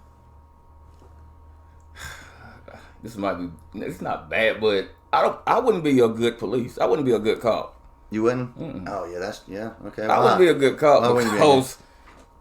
This might be. It's not bad, but I wouldn't be a good police. I wouldn't be a good cop. You wouldn't? Mm-mm. Oh yeah, okay. I wouldn't be a good cop Why wouldn't you be? because,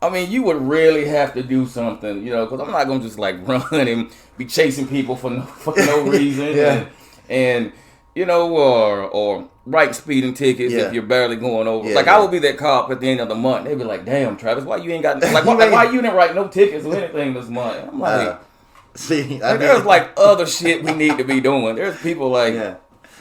I mean, you would really have to do something, you know, because I'm not gonna just like run and be chasing people for no reason, Yeah. and you know, or write speeding tickets Yeah. if you're barely going over. Yeah, like yeah. I would be that cop at the end of the month. They'd be like, "Damn, Travis, why you ain't got like why you didn't write no tickets or anything this month?" I'm like. See, There's like other shit we need to be doing. There's people like yeah.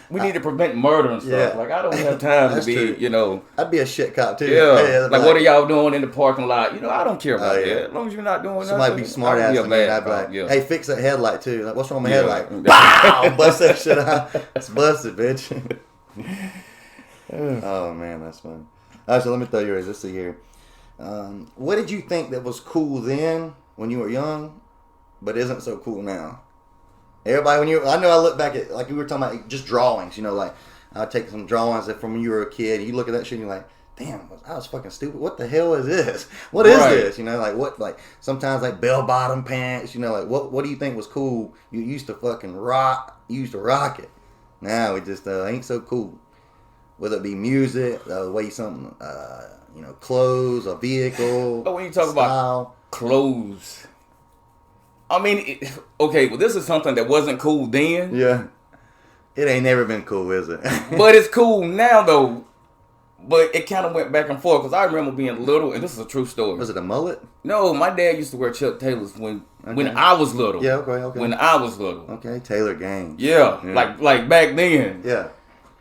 we need to prevent murder and stuff. Yeah. Like I don't have time to That's be, true. you know. I'd be a shit cop too. Yeah. I'd be Like what are y'all doing in the parking lot? You know, I don't care about yeah. that. As long as you're not doing Somebody nothing. be smart I ass would to be me, a and I'd bad be like, cop, yeah. "Hey, fix that headlight too." Like, what's wrong with my Yeah. headlight? Bow! Bust that shit out. It's busted, bitch. Oh man, that's fun. All right, so let me throw yours. Let's see here. What did you think that was cool then when you were young, but isn't so cool now? Everybody, I know I look back at, like we were talking about, just drawings, you know, like I'd take some drawings that from when you were a kid, you look at that shit and you're like, damn, I was fucking stupid. What the hell is this? What is Right. this? You know, like what, like sometimes like bell bottom pants, you know, like what do you think was cool? You used to fucking rock, you used to rock it. Now it just ain't so cool. Whether it be music, the way something, you know, clothes, a vehicle. But when you talk style. about clothes, I mean, okay, well, this is something that wasn't cool then, Yeah. It ain't never been cool, is it? but it's cool now though. But it kind of went back and forth because I remember being little, and this is a true story. Was it a mullet? No, my dad used to wear Chuck Taylors when Okay. I was little. Yeah, okay. When I was little. Okay, Taylor Gang. Yeah, Yeah. like back then. Yeah,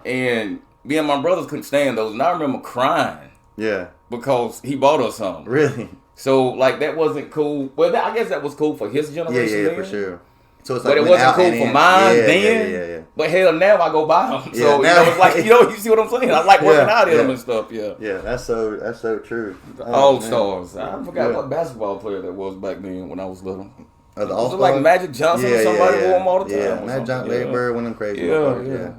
And me and my brothers couldn't stand those, and I remember crying yeah. because he bought us some. Really? So like that wasn't cool. Well, I guess that was cool for his Yeah, generation. yeah, then. for sure. So it's But it went wasn't out cool and for in. mine Yeah, then. Yeah. But hell, now I go buy them. Yeah, So you now- know, it's like you see what I'm saying. I like working Yeah, out in them yeah. and stuff. Yeah. Yeah, that's so true. All man. stars. I forgot Yeah. what basketball player that was back then when I was little. Oh, the Was it All-Star? like Magic Johnson or somebody wore them all the time? Yeah, or Magic Johnson, something? Larry Bird, one of them crazy Yeah, motherfuckers, yeah.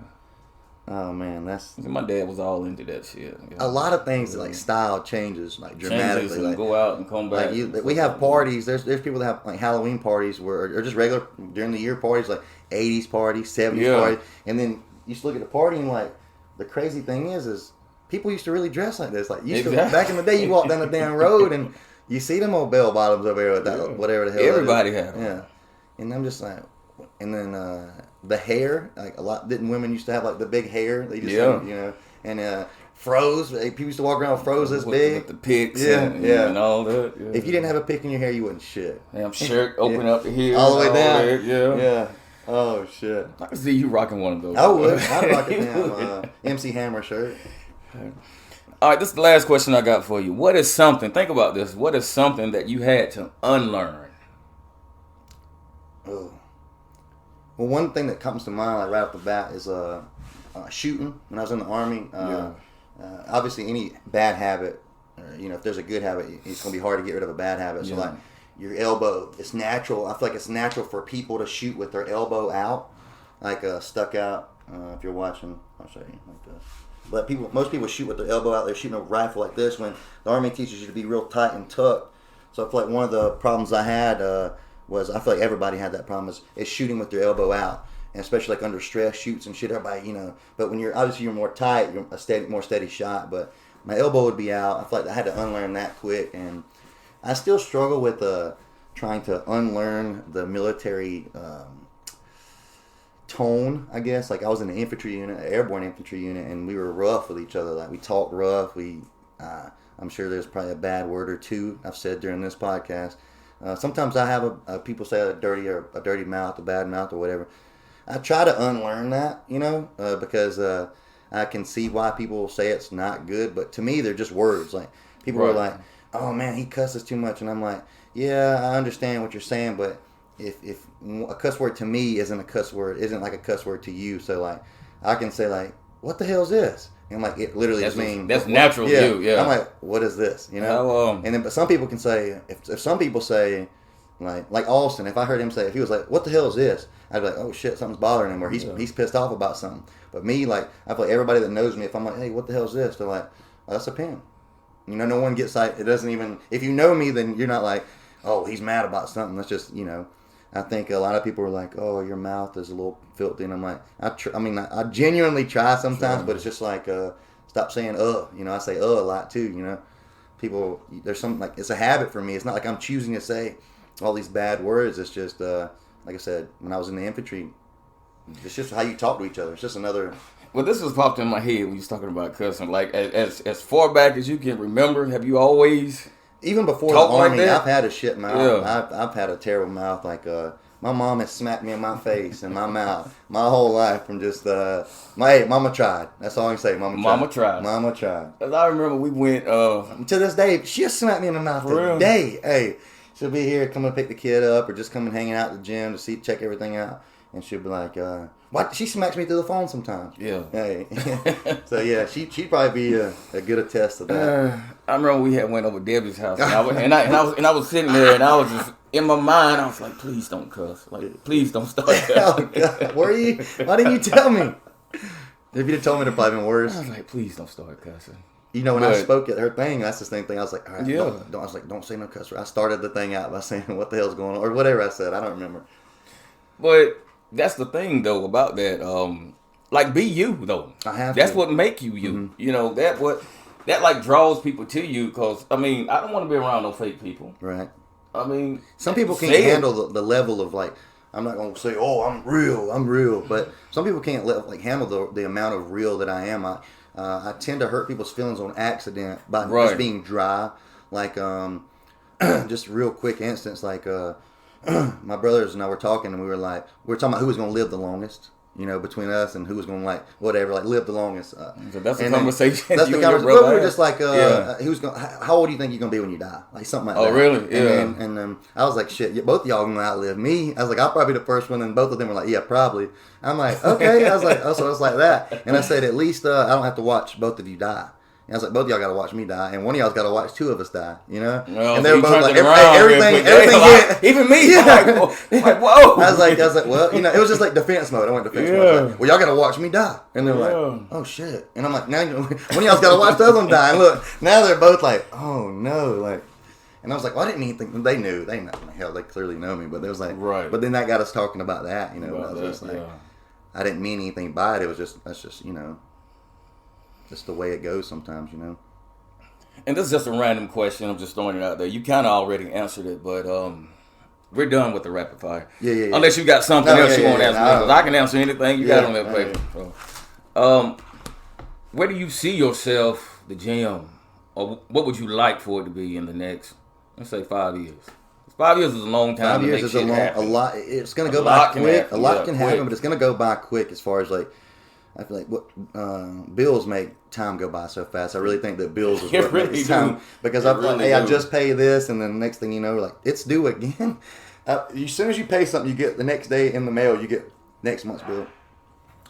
Oh man, that's My dad was all into that shit. Yeah. a lot of things. Like style changes like Changes dramatically. and Like, go out and come back. we have parties. There's people that have like Halloween parties or just regular during the year parties, like 80s parties, 70s Yeah. parties, and then you just look at the party and like the crazy thing is people used to really dress like this. Like Exactly. back in the day, you walk down the damn road and you see them old bell bottoms over there with that Yeah. whatever the hell. that is. Everybody had them. Yeah, and I'm just like, and then the hair, like a lot. Didn't women used to have like the big hair? They just Yeah. you know, and froze. People used to walk around with froze this with, big. with the picks Yeah, and, yeah. and all that. Yeah. If you didn't have a pick in your hair, you wasn't shit. Damn shirt open up to here. All the way down. that, Yeah. Yeah. Oh shit. I can see you rocking one of those. I would. I'd rock a You damn would. MC Hammer shirt. All right, this is the last question I got for you. What is something? Think about this. What is something that you had to unlearn? Oh. Well, one thing that comes to mind like right off the bat is shooting. When I was in the Army, obviously any bad habit, if there's a good habit, it's going to be hard to get rid of a bad habit. So like your elbow, it's natural. I feel like it's natural for people to shoot with their elbow out, like stuck out. If you're watching, I'll show you like this. But most people shoot with their elbow out. They're shooting a rifle like this when the Army teaches you to be real tight and tucked. So I feel like one of the problems I had was I feel like everybody had that problem is shooting with their elbow out, and especially like under stress shoots and shit. Everybody, but when you're more tight, you're a more steady shot. But my elbow would be out. I feel like I had to unlearn that quick, and I still struggle with trying to unlearn the military tone. I guess like I was in an infantry unit, an airborne infantry unit, and we were rough with each other. Like we talked rough. I'm sure there's probably a bad word or two I've said during this podcast. Sometimes I have people say a dirty mouth, a bad mouth, or whatever. I try to unlearn that, because I can see why people say it's not good. But to me, they're just words. Like people are like, "Oh man, he cusses too much," and I'm like, "Yeah, I understand what you're saying, but if a cuss word to me isn't a cuss word, isn't like a cuss word to you. So like, I can say like, what the hell's this?" And I'm like, it literally just means that's natural to you. Yeah. I'm like, what is this? And then but some people can say if some people say like Austin, if I heard him say, if he was like, what the hell is this? I'd be like, oh shit, something's bothering him, or he's pissed off about something. But me, like, I feel like everybody that knows me, if I'm like, hey, what the hell is this? They're like, oh, that's a pen. No one gets like, it doesn't even, if you know me, then you're not like, oh, he's mad about something. That's just, I think a lot of people are like, oh, your mouth is a little filthy. And I'm like, I genuinely try sometimes, but it's just like, stop saying, I say, a lot too, People, there's something like, it's a habit for me. It's not like I'm choosing to say all these bad words. It's just, like I said, when I was in the infantry, it's just how you talk to each other. It's just another. Well, this was popped in my head when you was talking about cussing. Like, as far back as you can remember, have you always even before the Army, like I've had a shit mouth. Yeah. I've had a terrible mouth. Like, my mom has smacked me in my face and my mouth my whole life from just, mama tried. That's all I can say. Mama tried. Mama tried. As I remember, we went, to this day, she'll smack me in the mouth today. Hey, she'll be here, come and pick the kid up, or just come and hanging out at the gym to check everything out. And she'll be like, what? She smacks me through the phone sometimes. Yeah. Hey. So, yeah, she'd probably be a good attest to that. I remember we had went over Debbie's house, and I was sitting there, and I was just, in my mind, I was like, please don't cuss. Like, please don't start cussing. Oh, God. Why didn't you tell me? If you'd have told me, it'd probably been worse. I was like, please don't start cussing. When I spoke at her thing, that's the same thing. I was like, all right, don't say no cuss word. I started the thing out by saying, what the hell's going on? Or whatever I said. I don't remember. But that's the thing, though, about that. Like, be you, though. That's what make you you. Mm-hmm. That like draws people to you, because, I don't want to be around no fake people. Right. Some people can't handle the level of, like, I'm not going to say, oh, I'm real. But some people can't handle the amount of real that I am. I tend to hurt people's feelings on accident by just being dry. Like, just real quick instance, like, my brothers and I were talking, and we were talking about who was going to live the longest, between us, and who was going to live the longest. So that's the conversation. That's the conversation. We were just like, how old do you think you're going to be when you die? Like something like that. Oh, really? Yeah. And I was like, shit, both of y'all going to outlive me. I was like, I'll probably be the first one, and both of them were like, yeah, probably. I'm like, okay. I was like that. And I said, at least I don't have to watch both of you die. And I was like, both of y'all got to watch me die, and one of y'all's got to watch two of us die, Well, and they were both like, everything. Even me. Yeah. Like, whoa. I was like, well, it was just like defense mode. I went defense mode. I was like, well, y'all got to watch me die, and they're like, oh shit, and I'm like, now one of y'all's got to watch the other one die. And look, now they're both like, oh no, like. And I was like, well, I didn't even think they knew. Hell, they clearly know me, but they was like, right. But then that got us talking about that, I was just like, I didn't mean anything by it. It was just that's just just the way it goes sometimes, And this is just a random question. I'm just throwing it out there. You kind of already answered it, but we're done with the rapid fire. Yeah. Unless you got something else you want to answer. Because I can answer anything you got on that paper. So, where do you see yourself, the gym, or what would you like for it to be in the next, let's say, 5 years? 5 years is a long time. 5 years is a lot. It's going to go by quick. A lot can happen, but it's going to go by quick as far as like. I feel like what bills make time go by so fast. I really think that bills is It what really makes do. time, because It I feel like, really hey, I do. just pay this, and then the next thing you know, like it's due again. As soon as you pay something, you get the next day in the mail. You get next month's bill.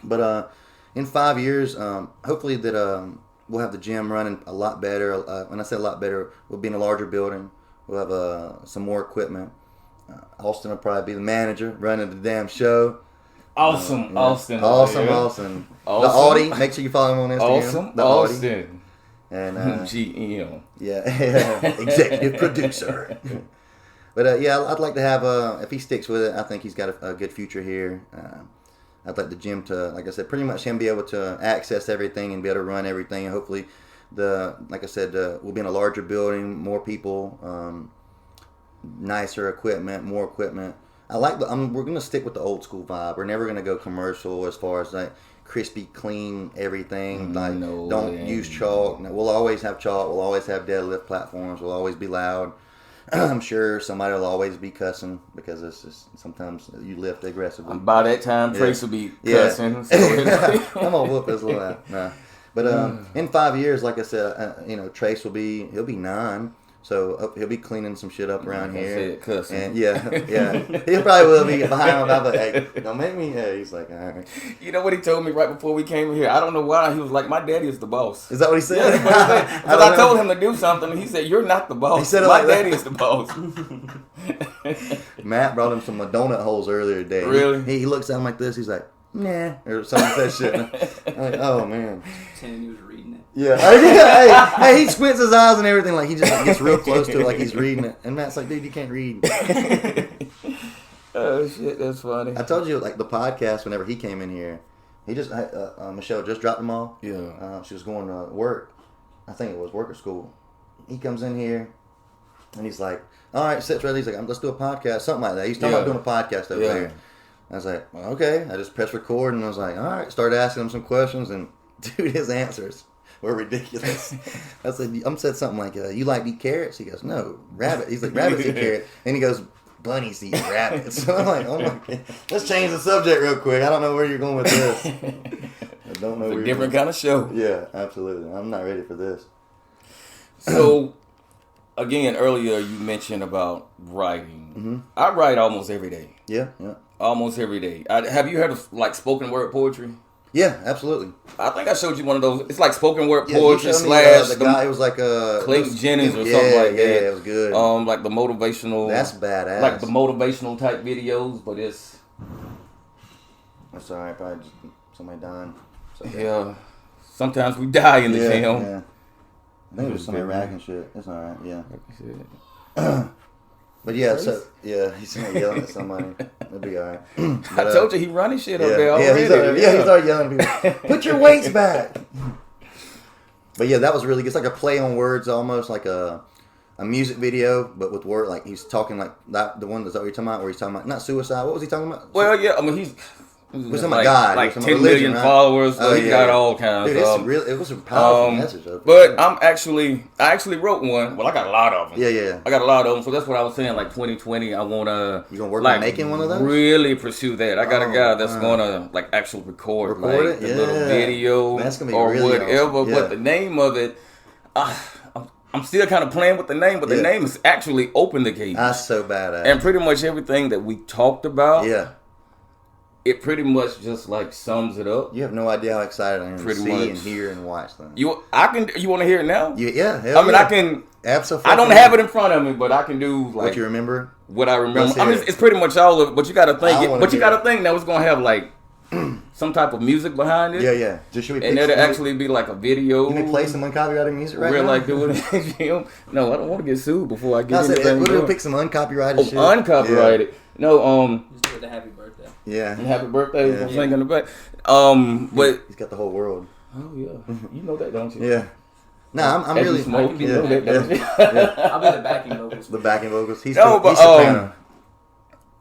But in 5 years, hopefully that we'll have the gym running a lot better. When I say a lot better, we'll be in a larger building. We'll have some more equipment. Austin will probably be the manager, running the damn show. Awesome, Yeah. Austin. Awesome. Yeah. The Awesome. Audi. Make sure you follow him on Instagram. Awesome, The Audi. Austin. And GM. yeah, executive producer. But yeah, I'd like to have if he sticks with it, I think he's got a good future here. I'd like the gym to, like I said, pretty much him be able to access everything and be able to run everything. And hopefully, like I said, we'll be in a larger building, more people, nicer equipment, more equipment. We're gonna stick with the old school vibe. We're never gonna go commercial as far as like crispy, clean everything. Like No, don't man. use chalk. No, we'll always have chalk. We'll always have deadlift platforms. We'll always be loud. I'm sure somebody will always be cussing because it's just sometimes you lift aggressively. By that time, Yeah. Trace will be Yeah. cussing. So it's- I'm gonna whoop his little ass. Nah. But in 5 years, like I said, Trace he'll be 9, so he'll be cleaning some shit up around Like I here. said, cussing. And yeah, he probably will be behind my back. But hey, don't make me. Yeah, he's like, all right. You know what he told me right before we came here? I don't know why. He was like, my daddy is the boss. Is that what he said? Yeah, that's what he said. Because I told him to do something, and he said, "You're not the boss. He said it my like that. daddy is the boss." Matt brought him some donut holes earlier today. Really? He looks at him like this. He's like, nah, or something like that shit. I'm like, oh man. Pretending he was reading it. Yeah. Hey, he squints his eyes and everything. Like he just gets real close to it, like he's reading it. And Matt's like, dude, you can't read. Oh shit, that's funny. I told you, like the podcast. Whenever he came in here, he just Michelle just dropped them off. Yeah. She was going to work. I think it was work or school. He comes in here, and he's like, "All right, sits right." He's like, "Let's do a podcast," something like that. He's talking about doing a podcast over there. I was like, well, "Okay." I just pressed record, and I was like, "All right." Started asking him some questions, and dude, his answers were ridiculous. I said something like, "You like to eat carrots?" He goes, "No, rabbit." He's like, "Rabbits eat carrots," and he goes, "Bunnies eat rabbits." So I'm like, "Oh my god, let's change the subject real quick." I don't know where you're going with this. I don't know. It's where a you're different going. kind of show. Yeah, absolutely. I'm not ready for this. So, again, earlier you mentioned about writing. Mm-hmm. I write almost every day. Yeah. Almost every day. Have you heard of like spoken word poetry? Yeah, absolutely. I think I showed you one of those. It's like spoken word Yeah, you poetry showed me, slash the guy. It was like Clayton Jennings or yeah, something like that. Yeah, it was good. Like the motivational. That's badass. Like the motivational type videos, but it's That's all right. Probably just somebody dying. So, yeah. Sometimes we die in the gym. Yeah. I think it was somebody racking shit. It's all right. Yeah. But yeah, so yeah, he's yelling at somebody. It'll be all right. I told you he running shit up there Yeah, already. he's already yelling at people. Put your weights back. But yeah, that was really good. It's like a play on words, almost like a music video, but with word. Like he's talking like that. The one that's what you're talking about, where he's talking about not suicide. What was he talking about? Well, yeah, I mean he's was talking about God. like He was 10 talking about million religion, right? followers. So Oh, he yeah, got yeah. all kinds. Dude, of it was a powerful message. But I actually wrote one. Well, I got a lot of them. Yeah. I got a lot of them. So that's what I was saying. Like 2020, I want to. You gonna work like, on making one of those? Really pursue that. I got a Oh, guy that's wow. gonna like actually record Record like it? the little Yeah. video That's gonna be or really whatever. awesome. Yeah. But the name of it, I'm still kind of playing with the name. But the Yeah. name is actually Open the Cage. That's so badass. And pretty much everything that we talked about, Yeah. it pretty much just like sums it up. You have no idea how excited I am to Pretty see much. and hear and watch them. You want to hear it now? Yeah, hell I mean, yeah. I can. Absolutely. I don't have it in front of me, but I can do like What you remember? what I remember. Let's I mean, hear it. it's pretty much all of it. But you got to I think. wanna But you hear got it. to think that it's gonna have like some type of music behind it. Yeah. Just should we And pick it'll some- actually be like a video. Can we play some uncopyrighted music right We're now? like doing it. No, I don't want to get sued before I I get said, anything. we're gonna done. pick some uncopyrighted shit. Uncopyrighted. No, Just do it the happy birthday. Yeah. happy birthday. Yeah. I'm thinking in the back. But He's got the whole world. oh yeah, you know that, don't you? Yeah. No, I'm As you really smoke, you yeah, know that, don't you? I'll be the backing vocals. the backing vocals. He's No, but, soprano.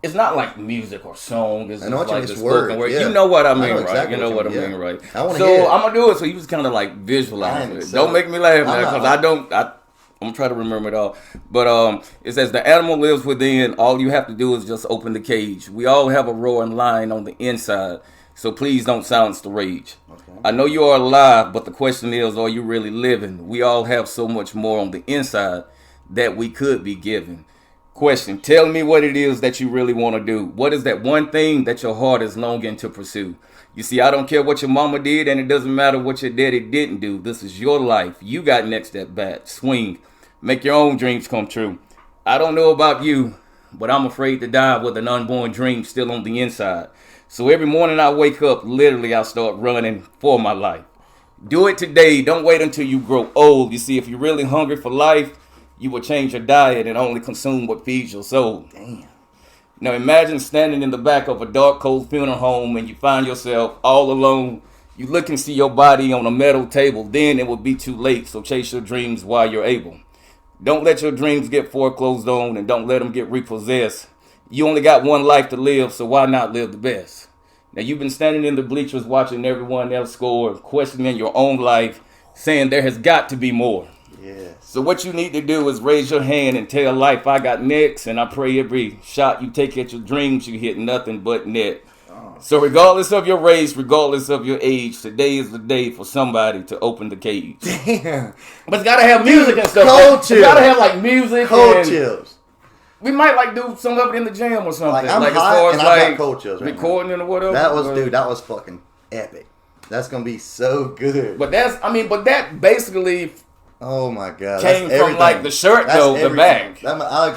It's not like music or song. It's I know just what you like mean, the it's spoken words, word. yeah. You know what I I know mean, right? exactly You know what what I you mean, mean, right? I wanna So hear it. I'm gonna do it. So you just kind of like I visualize am it. so- Don't make me laugh now I'm because not- I don't. I'm gonna try to remember it all. But it says the animal lives within. All you have to do is just open the cage. We all have a roaring lion on the inside. So please don't silence the rage. Okay. I know you are alive, but the question is, are you really living? We all have so much more on the inside that we could be given. Question, tell me what it is that you really want to do. What is that one thing that your heart is longing to pursue? You see, I don't care what your mama did, and it doesn't matter what your daddy didn't do. This is your life. You got next at bat. Swing. Make your own dreams come true. I don't know about you, but I'm afraid to die with an unborn dream still on the inside. So every morning I wake up, literally I start running for my life. Do it today. Don't wait until you grow old. You see, if you're really hungry for life, you will change your diet and only consume what feeds your soul. Damn. Now imagine standing in the back of a dark, cold funeral home and you find yourself all alone. You look and see your body on a metal table. Then it will be too late, so chase your dreams while you're able. Don't let your dreams get foreclosed on, and don't let them get repossessed. You only got one life to live, so why not live the best? Now you've been standing in the bleachers watching everyone else score, questioning your own life, saying there has got to be more. Yes. So what you need to do is raise your hand and tell life I got next, and I pray every shot you take at your dreams you hit nothing but net. So regardless of your race, regardless of your age, today is the day for somebody to open the cage. Damn. But it's gotta have music and stuff. Cold It's gotta have like music. Cold and chills. we might like do some of it in the gym or something. Like, I'm as hot far as and I got like cold chills right recording and whatever. That was fucking epic. That's gonna be so good. But that basically Oh my god. came That's from like everything. the shirt That's though, the everything. back. I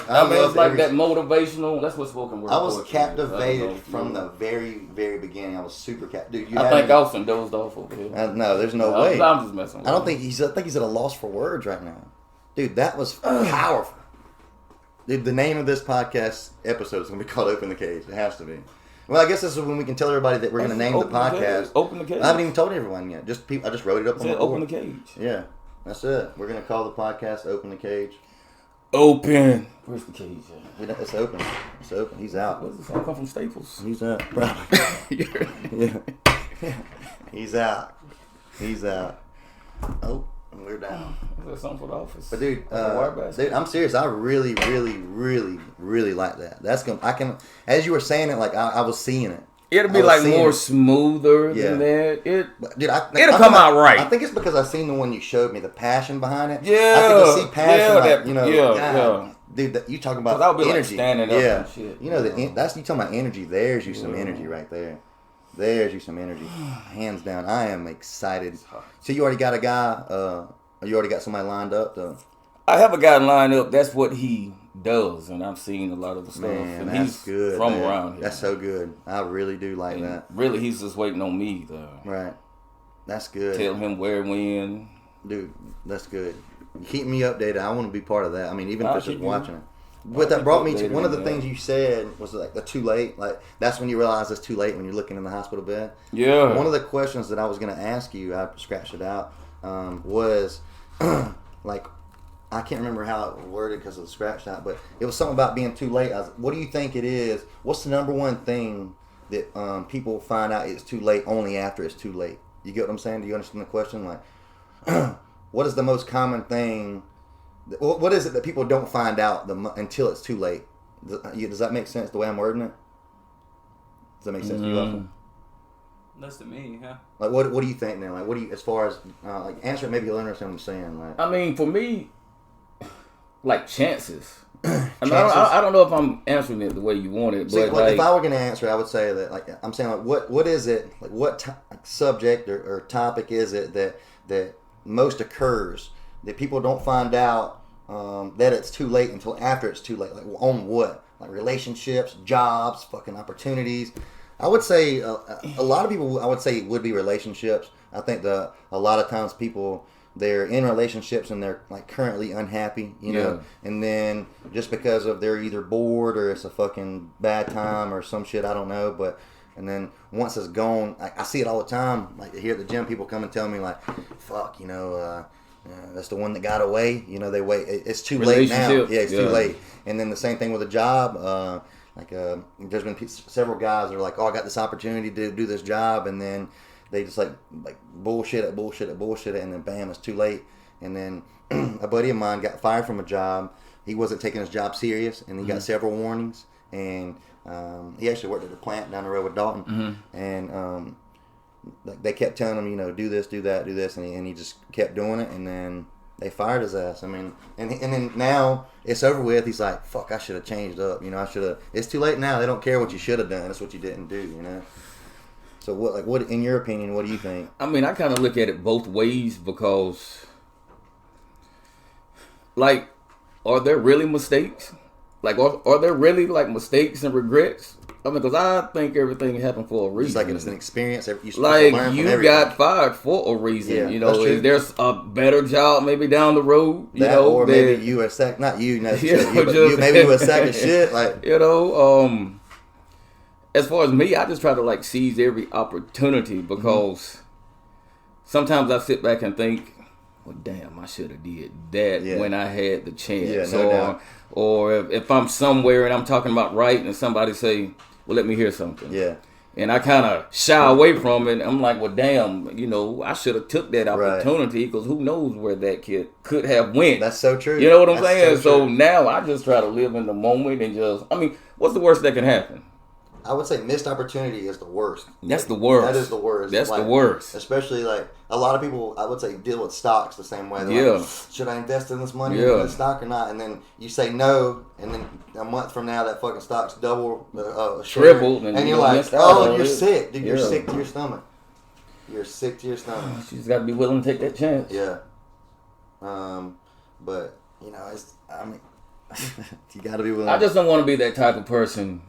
I mean, it's love like every- that motivational. That's what spoken word. I was poetry is. I don't know captivated if you from know. the very, very beginning. I was super captivated. Dude, you I had think me- Austin dozed off over here. No, there's no I'm- way. I'm just messing with I don't you. think he's at a loss for words right now. Dude, that was powerful. Dude, the name of this podcast episode is going to be called Open the Cage. It has to be. Well, I guess this is when we can tell everybody that we're going to name the Open the podcast. cage. Open the cage. I haven't even told everyone yet. Just people. I just wrote it up on Said the open the board. cage. Yeah, that's it. We're going to call the podcast Open the Cage. Open. Where's the cage at? It's open. It's open. He's out. What does this song come from? Staples. He's out. Probably. Yeah. He's out. He's out. Oh, we're down. Is that something for the office? But dude, Like a wire basket? dude, I'm serious. I really, really, really, really like that. That's gonna. I can. As you were saying it, like I was seeing it. It'll I be was like seeing more it. smoother Yeah. than that. But, dude, It'll come out right. I think it's because I seen the one you showed me, the passion behind it. Yeah, I could just see passion, yeah, like, that- you know, yeah, God, yeah. dude. You talking about 'Cause I would be, like, energy? standing up yeah, and shit, you know, you know. that's you talking about energy. There's you some Yeah. energy right there. There's you some energy, hands down. I am excited. So you already got a guy. You already got somebody lined up, though. I have a guy lined up. That's what he does, and I've seen a lot of the stuff. Man, and that's he's good. from man. around here. That's so good. I really do like And that. really, he's just waiting on me to Right. That's good. tell him where, when. Dude, that's good. Keep me updated. I want to be part of that. I mean, even if I'll it's just keep you- watching it. I'll But that keep brought you me to updated one of on the that. things you said was like the too late. Like that's when you realize it's too late when you're looking in the hospital bed. Yeah. One of the questions that I was going to ask you, I scratched it out, was like I can't remember how it worded because of the scratched out, but it was something about being too late. What do you think it is? What's the number one thing that people find out it's too late only after it's too late? You get what I'm saying? Do you understand the question? Like, what is the most common thing? What is it that people don't find out until it's too late? Does that make sense the way I'm wording it? Does that make sense to you, Austin? That's to me, yeah. Like, what do you think now? Like, what do you, as far as, like, answer it, maybe you'll understand what I'm saying. Like, I mean, for me, like chances. I Chances? don't know if I'm answering it the way you want it, see, but like, like, if I were going to answer, I would say that, like, I'm saying, like, what is it, like, what subject or topic is it that most occurs that people don't find out that it's too late until after it's too late? Like, on what? Like, relationships, jobs, fucking opportunities. I would say a lot of people, I would say, would be relationships. I think a lot of times people, they're in relationships and they're like currently unhappy, you know, and then just because of they're either bored or it's a fucking bad time or some shit, I don't know, but and then once it's gone, I see it all the time. Like here at the gym, people come and tell me like, "Fuck, you know, that's the one that got away." You know, they wait. It's too late now. Relationship, Yeah, it's too yeah. late. And then the same thing with a job. There's been several guys that are like, "Oh, I got this opportunity to do this job," and then they just like bullshit it, and then bam, it's too late. And then a buddy of mine got fired from a job. He wasn't taking his job serious, and he got several warnings. And He actually worked at a plant down the road with Dalton, and like they kept telling him, you know, do this, do that, do this, and he just kept doing it, and then they fired his ass. I mean, and then now it's over with. He's like, fuck, I should have changed up. You know, I should have. It's too late now. They don't care what you should have done. It's what you didn't do. You know. So what in your opinion? What do you think? I mean, I kind of look at it both ways because, like, are there really mistakes? Like, are there really like mistakes and regrets? I mean, because I think everything happened for a reason. It's like it's an experience. You're supposed like to learn from you everything. got fired for a reason. Yeah, you that's know, true. if there's a better job maybe down the road. You That, know, or that, maybe you were not you, Yeah, you, but just- you maybe you were a sack of shit. Like, you know, as far as me, I just try to like seize every opportunity because sometimes I sit back and think, well, damn, I should have did that when I had the chance. Yeah, no doubt. Or if I'm somewhere and I'm talking about writing and somebody say, well, let me hear something. yeah, And I kind of shy away from it. I'm like, well, damn, you know, I should have took that opportunity because who knows where that kid could have went. that's so true. You know what I'm That's saying? So true. now I just try to live in the moment and just, I mean, what's the worst that can happen? I would say missed opportunity is the worst. That's the worst. That is the worst. That's Like, the worst. Especially like a lot of people, I would say, deal with stocks the same way. They're Yeah. like, should I invest in this money Yeah. in this stock or not? And then you say no, and then a month from now that fucking stock's double, share, Tripled, and and you're you like, missed out oh, on you're it. sick, dude. You're Yeah. sick to your stomach. You're sick to your stomach. You just got to be willing to take that chance. Yeah. But you know, I mean, you got to be willing. I just don't want to be that type of person.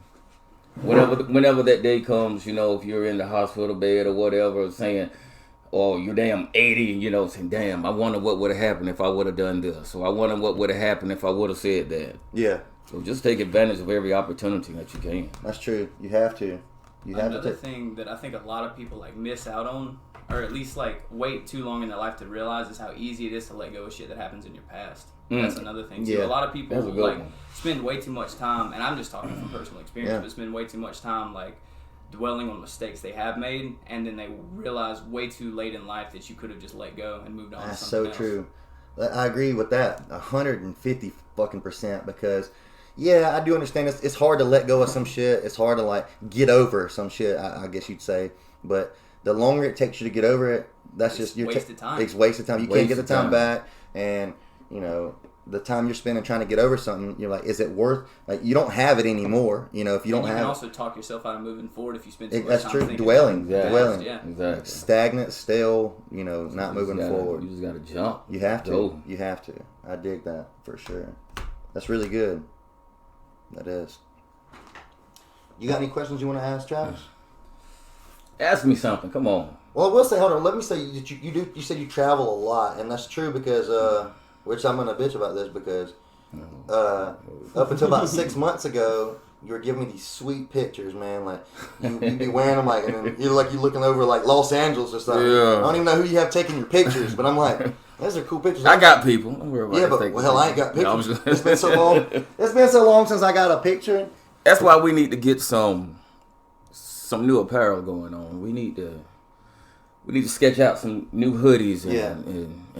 Whenever that day comes, you know, if you're in the hospital bed or whatever, saying, "Oh, you're damn 80," you know, saying, "Damn, I wonder what would have happened if I would have done this," or "I wonder what would have happened if I would have said that." Yeah, So just take advantage of every opportunity that you can. that's true. You have to. You have Another to. thing that I think a lot of people like miss out on, or at least like wait too long in their life to realize, is how easy it is to let go of shit that happens in your past. That's another thing too. Yeah. A lot of people That's a good like one. spend way too much time, and I'm just talking from personal experience, Yeah. but spend way too much time like dwelling on mistakes they have made, and then they realize way too late in life that you could have just let go and moved on. That's to so something else. true. I agree with that 150 fucking percent because, yeah, I do understand it's hard to let go of some shit. It's hard to like get over some shit. I guess you'd say, but the longer it takes you to get over it, that's It's just your wasted time. It's wasted time. You can't get the Wasted time time. back, and you know the time you're spending trying to get over something. You're like, is it worth? Like you don't have it anymore. You know, if you And don't you have can also talk yourself out of moving forward if you spend too much that's time true. thinking Dwelling, about the past, dwelling. Yeah. Exactly. stagnant, stale. You know, not moving forward. You just got to jump. You have to. Go. You have to. I dig that for sure. That's really good. That is. You got any questions you want to ask, Travis? Ask me something. Come on. Well, I will say, hold on. Let me say that you do. You said you travel a lot, and that's true because, which I'm gonna bitch about this because, up until about 6 months ago, you were giving me these sweet pictures, man. Like you be wearing them, like, and then you're looking over like Los Angeles or something. Yeah. I don't even know who you have taking your pictures, but I'm like, those are cool pictures. I got people. Don't worry about Yeah, it. but Take well, I ain't the got picture. No, I'm pictures. just- It's been so long. It's been so long since I got a picture. That's why we need to get some new apparel going on. We need to sketch out some new hoodies and, Yeah.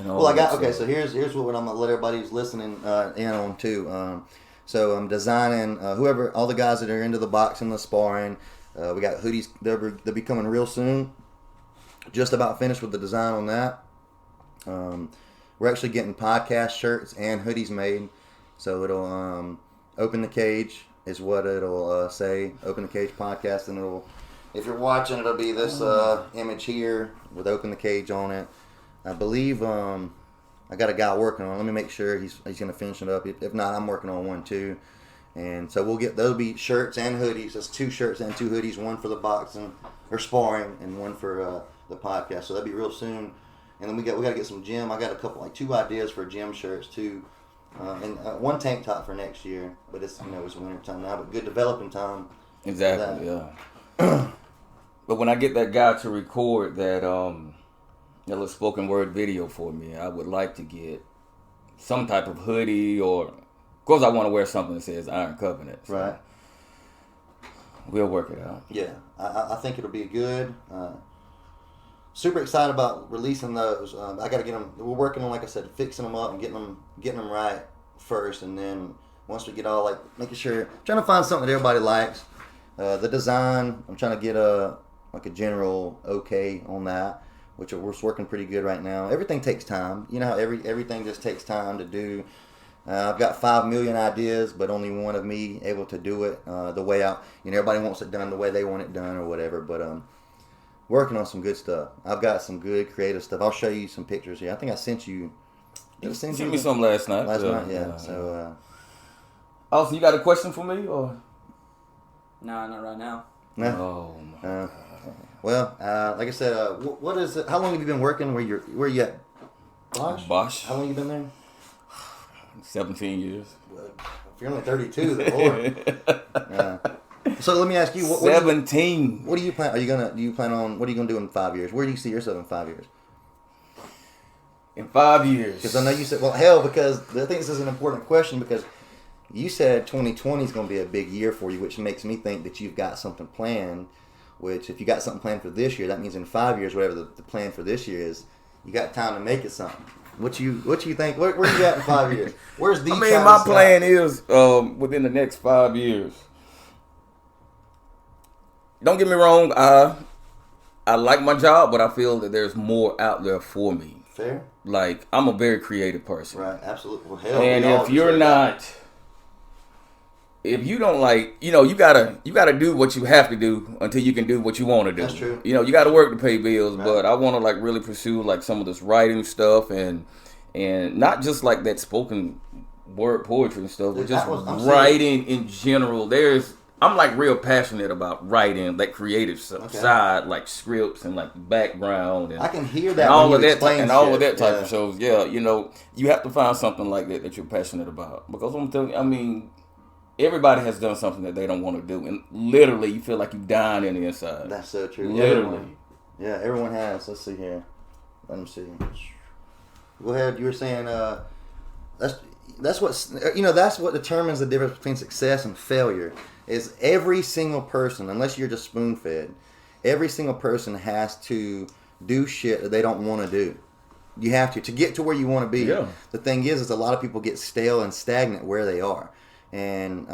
and all Well, I got that okay. stuff. So here's what I'm gonna let everybody who's listening in on too. So I'm designing all the guys that are into the boxing, the sparring. We got hoodies. They'll be coming real soon. Just about finished with the design on that. We're actually getting podcast shirts and hoodies made. So it'll open the cage is what it'll say. Open the cage podcast, and it'll. If you're watching, it'll be this image here with open the cage on it. I believe I got a guy working on it. Let me make sure he's going to finish it up. If not, I'm working on one too. And so they'll be shirts and hoodies. That's 2 shirts and 2 hoodies, one for the boxing or sparring and one for the podcast. So that'll be real soon. And then we got to get some gym. I got a couple 2 ideas for gym shirts too. And one tank top for next year, but it's it's winter time now, but good developing time. Exactly, yeah. But when I get that guy to record that little spoken word video for me, I would like to get some type of hoodie, or of course I want to wear something that says Iron Covenant. So Right. we'll work it out. Yeah, I think it'll be good. Super excited about releasing those. I got to get them. We're working on, like I said, fixing them up and getting them right first, and then once we get all making sure, trying to find something that everybody likes. The design, I'm trying to get a general okay on that, which we're working pretty good right now. Everything takes time. You know how everything just takes time to do. I've got 5 million ideas, but only one of me able to do it the way everybody wants it done the way they want it done or whatever. But working on some good stuff. I've got some good creative stuff. I'll show you some pictures here. I think I sent you. Did I send you me some last night. Last night, yeah. So. Austin, you got a question for me or? No, not right now. No. Oh. Well, like I said, what is it? How long have you been working? Where you at? Bosch. How long have you been there? 17 years. Well, if you're only 32, the Lord. So let me ask you, 17. What do you plan? What are you gonna do in 5 years? Where do you see yourself in 5 years? In 5 years. Because I know you said, because I think this is an important question because you said 2020 is going to be a big year for you, which makes me think that you've got something planned. Which, if you got something planned for this year, that means in 5 years, whatever the plan for this year is, you got time to make it something. What you think? Where you at in 5 years? Where's the? I mean, my plan is within the next 5 years. Don't get me wrong. I like my job, but I feel that there's more out there for me. Fair. Like, I'm a very creative person. Right. Absolutely. Well, hell, and if you're not, if you don't like, you gotta do what you have to do until you can do what you want to do. That's true. You gotta work to pay bills, right. But I want to like really pursue like some of this writing stuff and not just like that spoken word poetry and stuff, but just writing in general. I'm like real passionate about writing, that creative side, like scripts and like background. And I can hear that and all of that type yeah. of shows. Yeah, you have to find something like that you're passionate about, because I'm telling you, I mean, everybody has done something that they don't want to do, and literally you feel like you're dying in the inside. That's so true. Literally. Everyone has. Let's see here. Let me see. Go ahead. You were saying that's what determines the difference between success and failure. Is every single person, unless you're just spoon fed, every single person has to do shit that they don't want to do. You have to get to where you want to be. Yeah. The thing is a lot of people get stale and stagnant where they are, and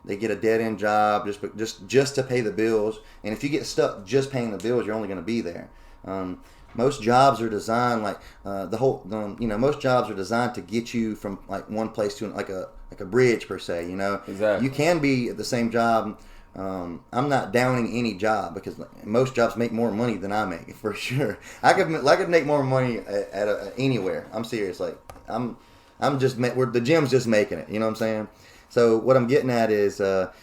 they get a dead end job just to pay the bills. And if you get stuck just paying the bills, you're only going to be there. Most jobs are designed most jobs are designed to get you from like one place to like a bridge per se. Exactly. You can be at the same job. I'm not downing any job because most jobs make more money than I make for sure. I could make more money at anywhere. I'm serious. Like I'm just the gym's just making it. You know what I'm saying? So what I'm getting at is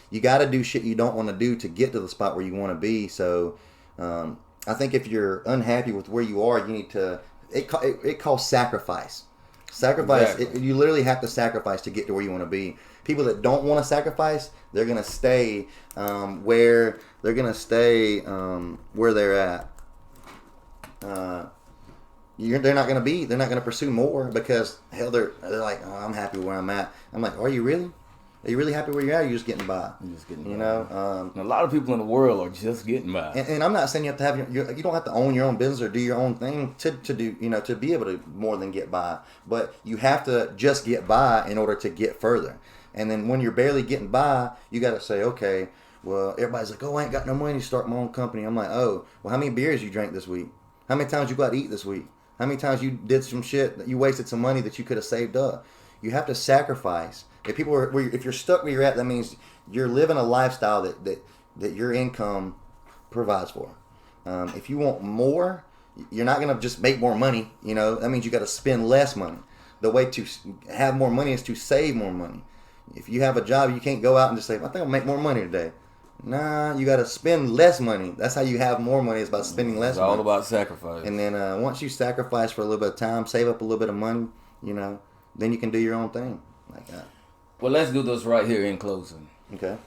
you got to do shit you don't want to do to get to the spot where you want to be. So I think if you're unhappy with where you are, you need to. It calls sacrifice. Sacrifice. Exactly. You literally have to sacrifice to get to where you want to be. People that don't want to sacrifice, they're gonna stay where they're at. They're not gonna pursue more because hell, they're like, oh, I'm happy where I'm at. I'm like, are you really? Are you really happy where you're at? Or are you just getting by? You're just getting by. You know, a lot of people in the world are just getting by. And I'm not saying you have to have you don't have to own your own business or do your own thing to do to be able to more than get by. But you have to just get by in order to get further. And then when you're barely getting by, you got to say, okay, well, everybody's like, oh, I ain't got no money to start my own company. I'm like, oh, well, how many beers you drank this week? How many times you got to eat this week? How many times you did some shit that you wasted some money that you could have saved up? You have to sacrifice. If you're stuck where you're at, that means you're living a lifestyle that your income provides for. If you want more, you're not gonna just make more money. That means you got to spend less money. The way to have more money is to save more money. If you have a job, you can't go out and just say, I think I'll make more money today. Nah, you got to spend less money. That's how you have more money. It's about spending less money. It's all about sacrifice. And then once you sacrifice for a little bit of time, save up a little bit of money, then you can do your own thing like that. Well, let's do this right here in closing. Okay.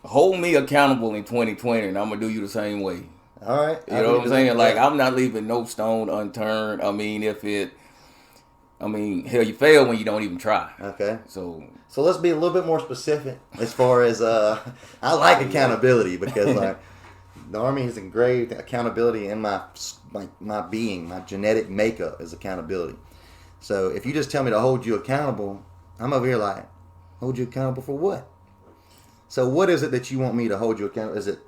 Hold me accountable in 2020, and I'm going to do you the same way. All right. You know what I'm saying? Like, I'm not leaving no stone unturned. I mean, hell, you fail when you don't even try. Okay. So let's be a little bit more specific as far as I like accountability because like the Army has engraved accountability in my being, my genetic makeup is accountability. So if you just tell me to hold you accountable, I'm over here like, hold you accountable for what? So what is it that you want me to hold you accountable? Is it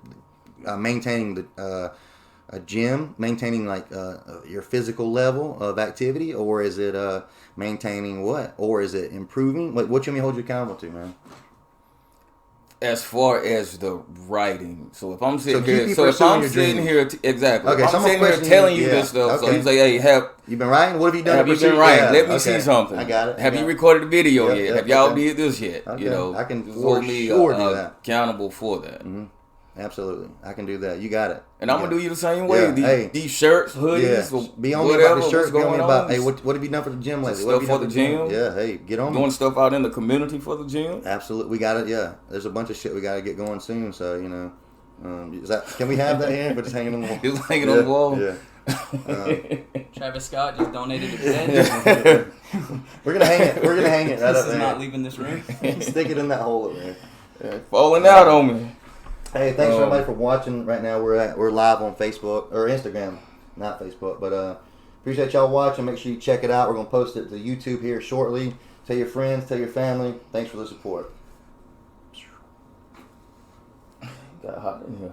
maintaining a gym, maintaining like your physical level of activity, or is it maintaining what, or is it improving? What you want me to hold you accountable to, man? As far as the writing, so if I'm sitting keep here, so if pursuing I'm your sitting dreams. here, exactly. Okay, if so I'm I'm sitting here questioning telling you, you this yeah, stuff. So okay. you say, "Hey, You been writing? What have you done? have to you pursue- been writing? Yeah, Let me okay. see something. I got it. Have I you got it. recorded a video Yep, yet? yep, Have y'all okay. did this yet? Okay. You know, I can just for hold me sure do that. accountable for that. Mm-hmm. Absolutely, I can do that. You got it. And I'm Yeah. gonna do you the same way. Yeah, These, hey. these shirts, hoodies, Yeah, or be on me whatever, about the shirt. what's Be on me going about, on. hey, what have you done for the gym lately? Some What have you stuff done for the gym. Yeah, hey, get on me. Doing stuff out in the community for the gym. Absolutely, we got it. Yeah, there's a bunch of shit we got to get going soon. So you know, can we have that here? We're just hanging on the wall. Just hanging on the wall. Yeah. Travis Scott just donated a bed. We're gonna hang it. We're gonna hang it right This up is there. not leaving this room. Stick it in that hole up there. Falling out on me. Hey, thanks everybody for watching. Right now we're live on Facebook or Instagram, not Facebook. But appreciate y'all watching. Make sure you check it out. We're gonna post it to YouTube here shortly. Tell your friends, tell your family. Thanks for the support. Got hot in here.